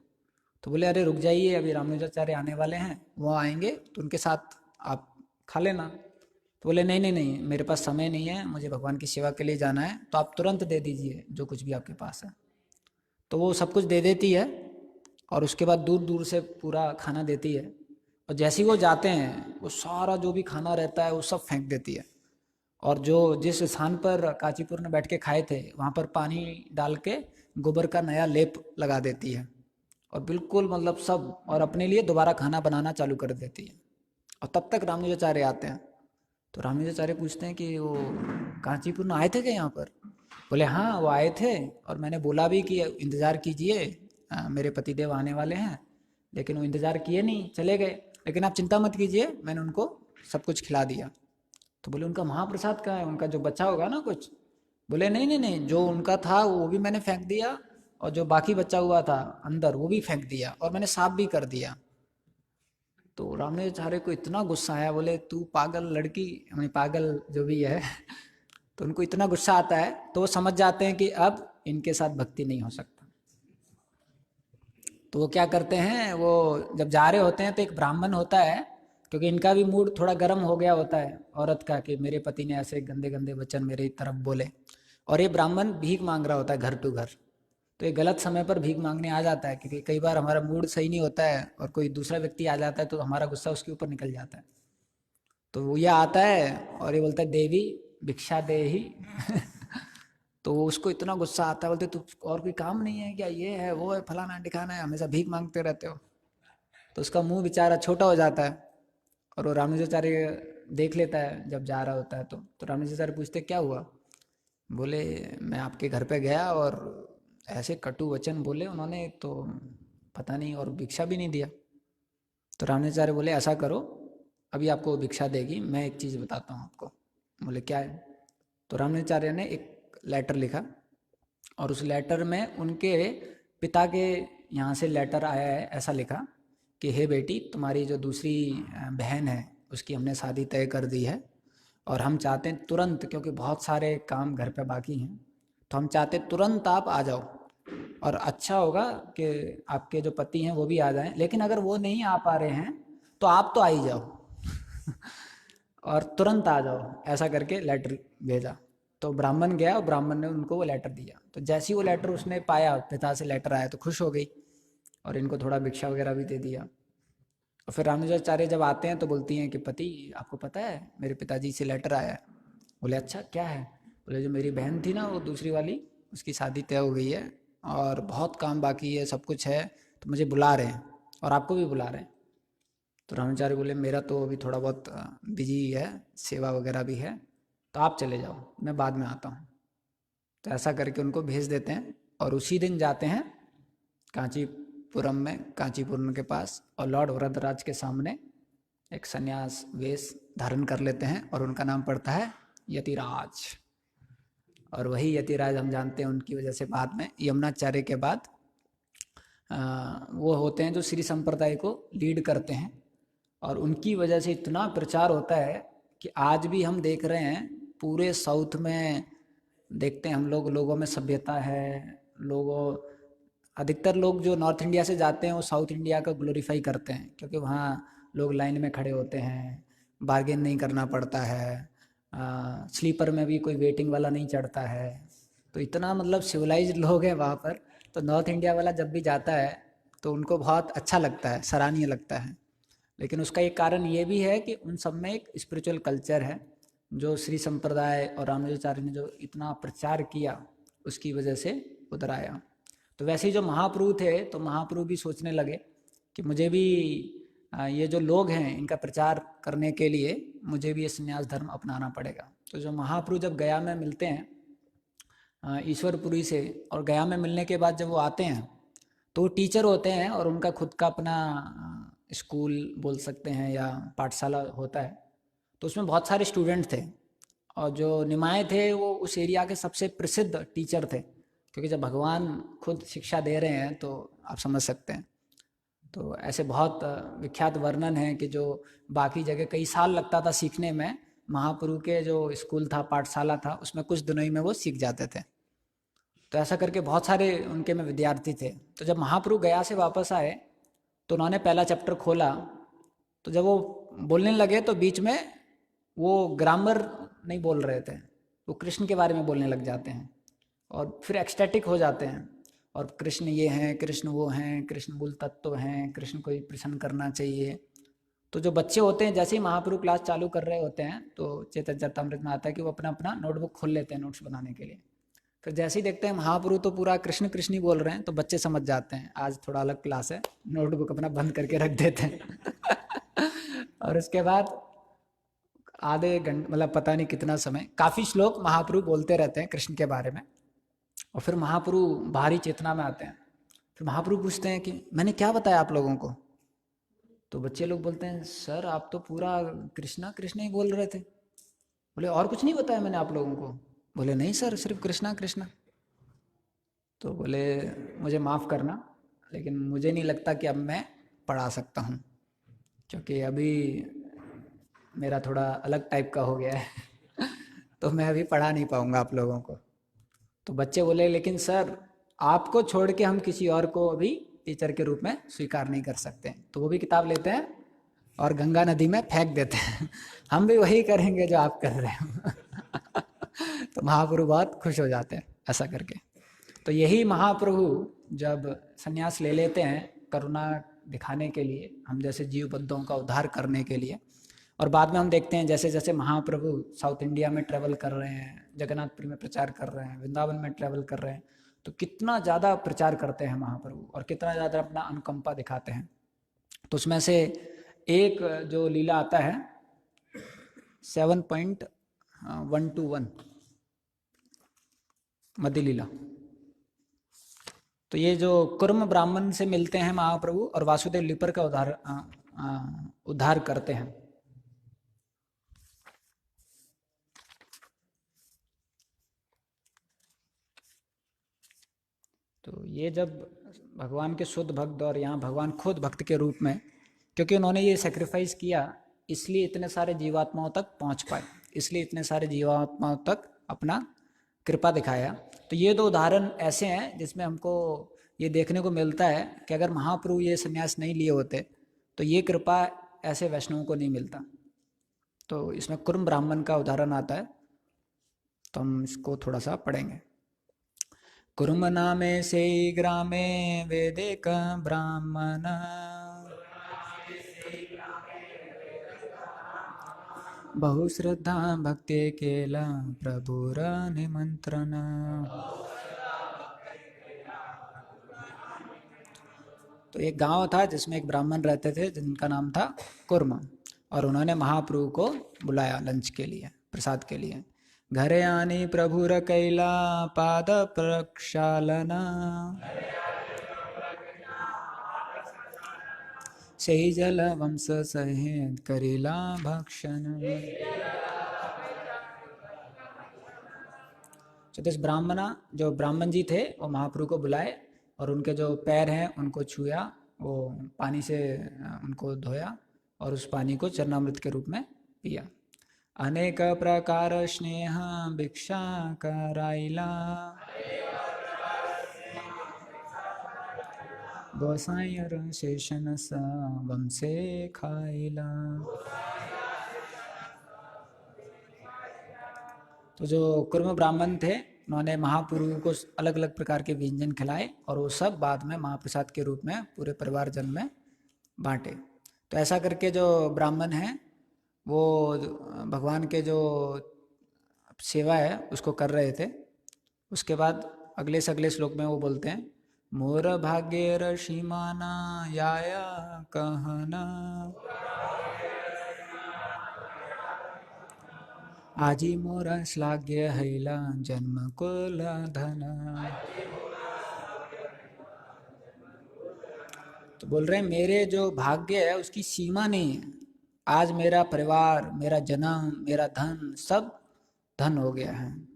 तो बोले अरे रुक जाइए, अभी रामानुजाचार्य आने वाले हैं, वो आएंगे तो उनके साथ आप खा लेना। तो बोले नहीं नहीं नहीं, मेरे पास समय नहीं है, मुझे भगवान की सेवा के लिए जाना है, तो आप तुरंत दे दीजिए जो कुछ भी आपके पास है। तो वो सब कुछ दे देती है, और उसके बाद दूर दूर से पूरा खाना देती है, और जैसे ही वो जाते हैं वो सारा जो भी खाना रहता है वो सब फेंक देती है, और जो जिस स्थान पर कांचीपुरम बैठ के खाए थे वहाँ पर पानी डाल के गोबर का नया लेप लगा देती है, और बिल्कुल मतलब सब, और अपने लिए दोबारा खाना बनाना चालू कर देती है। और तब तक रामानुजाचार्य आते हैं। तो रामानुजाचार्य पूछते हैं कि वो कांचीपुरम आए थे क्या यहाँ पर? बोले हाँ वो आए थे और मैंने बोला भी कि इंतज़ार कीजिए, मेरे पतिदेव आने वाले हैं, लेकिन वो इंतज़ार किए नहीं, चले गए। लेकिन आप चिंता मत कीजिए, मैंने उनको सब कुछ खिला दिया। तो बोले उनका महाप्रसाद कहाँ है, उनका जो बचा होगा ना कुछ। बोले नहीं नहीं नहीं, जो उनका था वो भी मैंने फेंक दिया, और जो बाकी बचा हुआ था अंदर वो भी फेंक दिया, और मैंने साफ भी कर दिया। तो रामानुजाचार्य को इतना गुस्सा आया, बोले तू पागल लड़की, यानी पागल जो भी है। तो उनको इतना गुस्सा आता है, तो वो समझ जाते हैं कि अब इनके साथ भक्ति नहीं हो सकता। तो वो क्या करते हैं, वो जब जा रहे होते हैं तो एक ब्राह्मण होता है, क्योंकि इनका भी मूड थोड़ा गर्म हो गया होता है औरत का, कि मेरे पति ने ऐसे गंदे गंदे वचन मेरी तरफ बोले, और ये ब्राह्मण भीख मांग रहा होता है घर टू घर। तो ये गलत समय पर भीख मांगने आ जाता है, क्योंकि कई बार हमारा मूड सही नहीं होता है और कोई दूसरा व्यक्ति आ जाता है तो हमारा गुस्सा उसके ऊपर निकल जाता है। तो वो ये आता है और ये बोलता है देवी भिक्षा दे ही। तो उसको इतना गुस्सा आता है, बोलते तू और कोई काम नहीं है क्या, ये है वो है फलाना ठिकाना है, हमेशा भीख मांगते रहते हो। तो उसका मुंह बेचारा छोटा हो जाता है, और वो रामानुजाचार्य देख लेता है जब जा रहा होता है। तो रामानुजाचार्य पूछते क्या हुआ। बोले मैं आपके घर पे गया और ऐसे कटु वचन बोले उन्होंने, तो पता नहीं, और भिक्षा भी नहीं दिया। तो रामानुजाचार्य बोले ऐसा करो, अभी आपको भिक्षा देगी, मैं एक चीज़ बताता हूँ आपको। बोले क्या है। तो रामानुजाचार्य ने एक लेटर लिखा, और उस लेटर में उनके पिता के यहाँ से लेटर आया है, ऐसा लिखा कि हे बेटी, तुम्हारी जो दूसरी बहन है उसकी हमने शादी तय कर दी है, और हम चाहते हैं तुरंत, क्योंकि बहुत सारे काम घर पे बाकी हैं, तो हम चाहते हैं तुरंत आप आ जाओ। और अच्छा होगा कि आपके जो पति हैं वो भी आ जाएं, लेकिन अगर वो नहीं आ पा रहे हैं तो आप तो आ ही जाओ। और तुरंत आ जाओ, ऐसा करके लेटर भेजा। तो ब्राह्मण गया और ब्राह्मण ने उनको वो लेटर दिया। तो जैसे ही वो लेटर उसने पाया, पिता से लेटर आया, तो खुश हो गई और इनको थोड़ा भिक्षा वगैरह भी दे दिया। और फिर रामानुजाचार्य जब आते हैं तो बोलती हैं कि पति आपको पता है मेरे पिताजी से लेटर आया है। बोले अच्छा क्या है। बोले जो मेरी बहन थी ना वो दूसरी वाली, उसकी शादी तय हो गई है और बहुत काम बाकी है, सब कुछ है, तो मुझे बुला रहे हैं और आपको भी बुला रहे हैं। तो रामाचार्य बोले मेरा तो अभी थोड़ा बहुत बिजी है, सेवा वगैरह भी है, तो आप चले जाओ, मैं बाद में आता हूँ। तो ऐसा करके उनको भेज देते हैं, और उसी दिन जाते हैं कांचीपुरम में, कांचीपुरम के पास, और लॉर्ड वरदराज के सामने एक सन्यास वेश धारण कर लेते हैं, और उनका नाम पड़ता है यतिराज। और वही यतिराज हम जानते हैं उनकी वजह से बाद में यमुनाचार्य के बाद वो होते हैं जो श्री संप्रदाय को लीड करते हैं। और उनकी वजह से इतना प्रचार होता है कि आज भी हम देख रहे हैं पूरे साउथ में, देखते हैं हम लोग, लोगों में सभ्यता है। लोगों, अधिकतर लोग जो नॉर्थ इंडिया से जाते हैं वो साउथ इंडिया का ग्लोरीफाई करते हैं, क्योंकि वहाँ लोग लाइन में खड़े होते हैं, बार्गेन नहीं करना पड़ता है, स्लीपर में भी कोई वेटिंग वाला नहीं चढ़ता है। तो इतना मतलब सिविलाइज्ड लोग हैं वहाँ पर। तो नॉर्थ इंडिया वाला जब भी जाता है तो उनको बहुत अच्छा लगता है, सराहनीय लगता है। लेकिन उसका एक कारण ये भी है कि उन सब में एक स्पिरिचुअल कल्चर है, जो श्री संप्रदाय और रामानुजाचार्य ने जो इतना प्रचार किया उसकी वजह से उधर आया। तो वैसे ही जो महाप्रभु थे, तो महाप्रभु भी सोचने लगे कि मुझे भी ये जो लोग हैं इनका प्रचार करने के लिए मुझे भी ये संन्यास धर्म अपनाना पड़ेगा। तो जो महाप्रभु जब गया में मिलते हैं ईश्वरपुरी से, और गया में मिलने के बाद जब वो आते हैं तो वो टीचर होते हैं, और उनका खुद का अपना स्कूल बोल सकते हैं या पाठशाला होता है। तो उसमें बहुत सारे स्टूडेंट थे, और जो निमाय थे वो उस एरिया के सबसे प्रसिद्ध टीचर थे, क्योंकि जब भगवान खुद शिक्षा दे रहे हैं तो आप समझ सकते हैं। तो ऐसे बहुत विख्यात वर्णन है कि जो बाकी जगह कई साल लगता था सीखने में, महाप्रभु के जो स्कूल था, पाठशाला था, उसमें कुछ दिनों ही में वो सीख जाते थे। तो ऐसा करके बहुत सारे उनके में विद्यार्थी थे। तो जब महाप्रभु गया से वापस आए तो उन्होंने पहला चैप्टर खोला, तो जब वो बोलने लगे तो बीच में वो ग्रामर नहीं बोल रहे थे, वो कृष्ण के बारे में बोलने लग जाते हैं, और फिर एक्सटैटिक हो जाते हैं, और कृष्ण ये हैं, कृष्ण वो हैं, कृष्ण मूल तत्व हैं, कृष्ण को ही प्रसन्न करना चाहिए। तो जो बच्चे होते हैं जैसे ही महाप्रभु क्लास चालू कर रहे होते हैं तो चैतन्य चरितामृत में आता है कि वो अपना अपना नोटबुक खोल लेते हैं नोट्स बनाने के लिए। फिर जैसे ही देखते हैं महाप्रभु तो पूरा कृष्ण कृष्ण ही बोल रहे हैं, तो बच्चे समझ जाते हैं आज थोड़ा अलग क्लास है, नोटबुक अपना बंद करके रख देते हैं। और उसके बाद आधे घंटे, मतलब पता नहीं कितना समय, काफ़ी श्लोक महाप्रभु बोलते रहते हैं कृष्ण के बारे में। और फिर महाप्रभु बाहरी चेतना में आते हैं। फिर महाप्रभु पूछते हैं कि मैंने क्या बताया आप लोगों को? तो बच्चे लोग बोलते हैं सर आप तो पूरा कृष्णा कृष्णा ही बोल रहे थे। बोले और कुछ नहीं बताया मैंने आप लोगों को? बोले नहीं सर, सिर्फ कृष्णा कृष्णा। तो बोले मुझे माफ़ करना, लेकिन मुझे नहीं लगता कि अब मैं पढ़ा सकता हूँ, क्योंकि अभी मेरा थोड़ा अलग टाइप का हो गया है तो मैं अभी पढ़ा नहीं पाऊँगा आप लोगों को। तो बच्चे बोले लेकिन सर आपको छोड़ के हम किसी और को अभी टीचर के रूप में स्वीकार नहीं कर सकते। तो वो भी किताब लेते हैं और गंगा नदी में फेंक देते हैं हम भी वही करेंगे जो आप कर रहे हो तो महाप्रभु बहुत खुश हो जाते हैं ऐसा करके। तो यही महाप्रभु जब संन्यास ले लेते हैं करुणा दिखाने के लिए, हम जैसे जीव बद्धों का उद्धार करने के लिए। और बाद में हम देखते हैं जैसे जैसे महाप्रभु साउथ इंडिया में ट्रैवल कर रहे हैं, जगन्नाथपुरी में प्रचार कर रहे हैं, वृंदावन में ट्रैवल कर रहे हैं, तो कितना ज़्यादा प्रचार करते हैं महाप्रभु और कितना ज़्यादा अपना अनुकंपा दिखाते हैं। तो उसमें से एक जो लीला आता है 7.121 मध्य लीला। तो ये जो कुर्म ब्राह्मण से मिलते हैं महाप्रभु और वासुदेव लिपर का उद्धार करते हैं। तो ये जब भगवान के शुद्ध भक्त और यहाँ भगवान खुद भक्त के रूप में, क्योंकि उन्होंने ये सेक्रीफाइस किया इसलिए इतने सारे जीवात्माओं तक पहुँच पाए, इसलिए इतने सारे जीवात्माओं तक अपना कृपा दिखाया। तो ये दो उदाहरण ऐसे हैं जिसमें हमको ये देखने को मिलता है कि अगर महाप्रभु ये संन्यास नहीं लिए होते तो ये कृपा ऐसे वैष्णवों को नहीं मिलता। तो इसमें कुर्म ब्राह्मण का उदाहरण आता है, तो हम इसको थोड़ा सा पढ़ेंगे। कुर्म नामे से ग्रामे वेदिक ब्राह्मण बहु श्रद्धा भक्ति केला प्रभुर निमंत्रण। तो एक गांव था जिसमें एक ब्राह्मण रहते थे जिनका नाम था कुर्म, और उन्होंने महाप्रभु को बुलाया लंच के लिए, प्रसाद के लिए। घरे आनी प्रभुर कैला पाद प्रक्षालना सही जल वंश सहित करेला भक्षण। तो इस जो ब्राह्मण जी थे वो महाप्रभु को बुलाए और उनके जो पैर हैं उनको छुआ, वो पानी से उनको धोया और उस पानी को चरणामृत के रूप में पिया। अनेक प्रकार स्नेह भिक्षा कराइला गोसाइयर शेषन सा वंशे खाइला। तो जो कुर्म ब्राह्मण थे उन्होंने महाप्रभु को अलग अलग प्रकार के व्यंजन खिलाए और वो सब बाद में महाप्रसाद के रूप में पूरे परिवारजन में बांटे। तो ऐसा करके जो ब्राह्मण हैं वो भगवान के जो सेवा है उसको कर रहे थे। उसके बाद अगले से अगले श्लोक में वो बोलते हैं मोर भाग्य ऋषिमाना याया कहना आजी मोर श्लाघ्य हैला जन्म कुल धन। तो बोल रहे हैं मेरे जो भाग्य है उसकी सीमा नहीं है। आज मेरा परिवार, मेरा जन्म, मेरा धन सब धन हो गया है।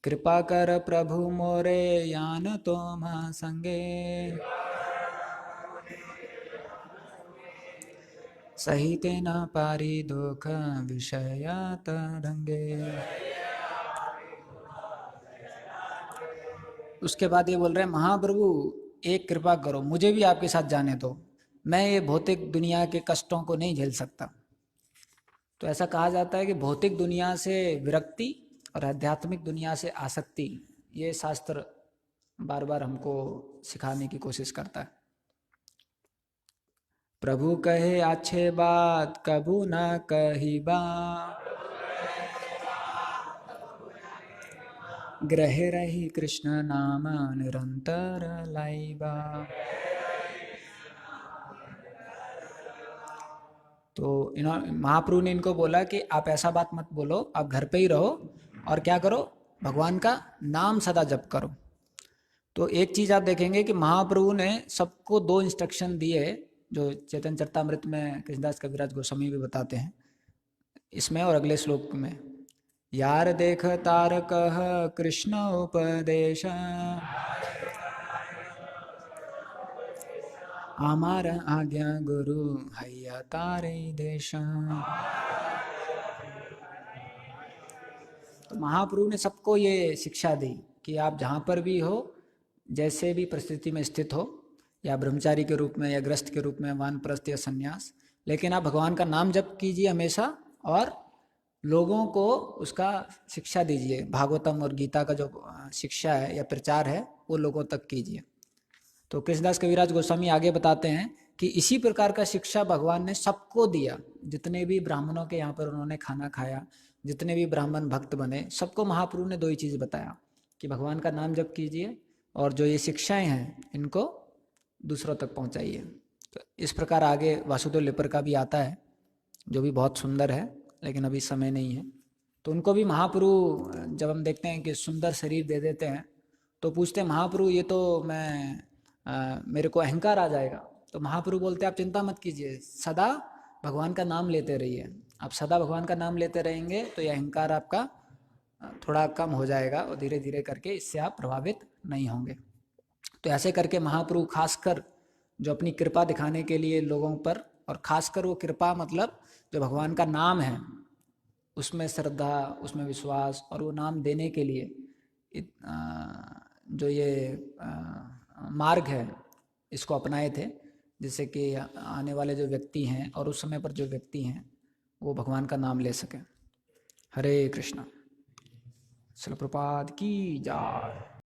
कृपा कर प्रभु मोरे यान तो संगे सही तेना पारी दुख विषया तरंगे। उसके बाद ये बोल रहे हैं महाप्रभु एक कृपा करो, मुझे भी आपके साथ जाने दो, मैं ये भौतिक दुनिया के कष्टों को नहीं झेल सकता। तो ऐसा कहा जाता है कि भौतिक दुनिया से विरक्ति और आध्यात्मिक दुनिया से आसक्ति, ये शास्त्र बार बार हमको सिखाने की कोशिश करता है। प्रभु कहे अच्छे बात कबू ना कही बा ग्रह रही कृष्ण नाम निरंतर लाइबा। तो महाप्रभु ने इनको बोला कि आप ऐसा बात मत बोलो, आप घर पे ही रहो और क्या करो, भगवान का नाम सदा जप करो। तो एक चीज आप देखेंगे कि महाप्रभु ने सबको दो इंस्ट्रक्शन दिए, जो चैतन्य चरितामृत में कृष्णदास कविराज गोस्वामी भी बताते हैं, इसमें और अगले श्लोक में। यार देख तारक कृष्ण उपदेश, आमार आज्ञा गुरु हैया तारे देश। तो महाप्रभु ने सबको ये शिक्षा दी कि आप जहाँ पर भी हो, जैसे भी परिस्थिति में स्थित हो, या ब्रह्मचारी के रूप में या ग्रस्त के रूप में, वानप्रस्थ या संन्यास, लेकिन आप भगवान का नाम जप कीजिए हमेशा, और लोगों को उसका शिक्षा दीजिए। भागवतम और गीता का जो शिक्षा है या प्रचार है वो लोगों तक कीजिए। तो कृष्णदास कविराज गोस्वामी आगे बताते हैं कि इसी प्रकार का शिक्षा भगवान ने सबको दिया। जितने भी ब्राह्मणों के यहाँ पर उन्होंने खाना खाया, जितने भी ब्राह्मण भक्त बने, सबको महाप्रभु ने दो ही चीज़ बताया कि भगवान का नाम जप कीजिए और जो ये शिक्षाएं हैं इनको दूसरों तक पहुँचाइए। तो इस प्रकार आगे वासुदेव लेपर का भी आता है, जो भी बहुत सुंदर है, लेकिन अभी समय नहीं है। तो उनको भी महाप्रभु, जब हम देखते हैं कि सुंदर शरीर दे देते हैं, तो पूछते हैं महाप्रभु ये तो मेरे को अहंकार आ जाएगा। तो महाप्रभु बोलते हैं आप चिंता मत कीजिए, सदा भगवान का नाम लेते रहिए। आप सदा भगवान का नाम लेते रहेंगे तो ये अहंकार आपका थोड़ा कम हो जाएगा, और धीरे धीरे करके इससे आप प्रभावित नहीं होंगे। तो ऐसे करके महाप्रभु खासकर जो अपनी कृपा दिखाने के लिए लोगों पर, और खासकर वो कृपा मतलब जो भगवान का नाम है उसमें श्रद्धा, उसमें विश्वास, और वो नाम देने के लिए जो ये मार्ग है इसको अपनाए थे, जिससे कि आने वाले जो व्यक्ति हैं और उस समय पर जो व्यक्ति हैं वो भगवान का नाम ले सकें। हरे कृष्णा। शिल प्रपाद की जय।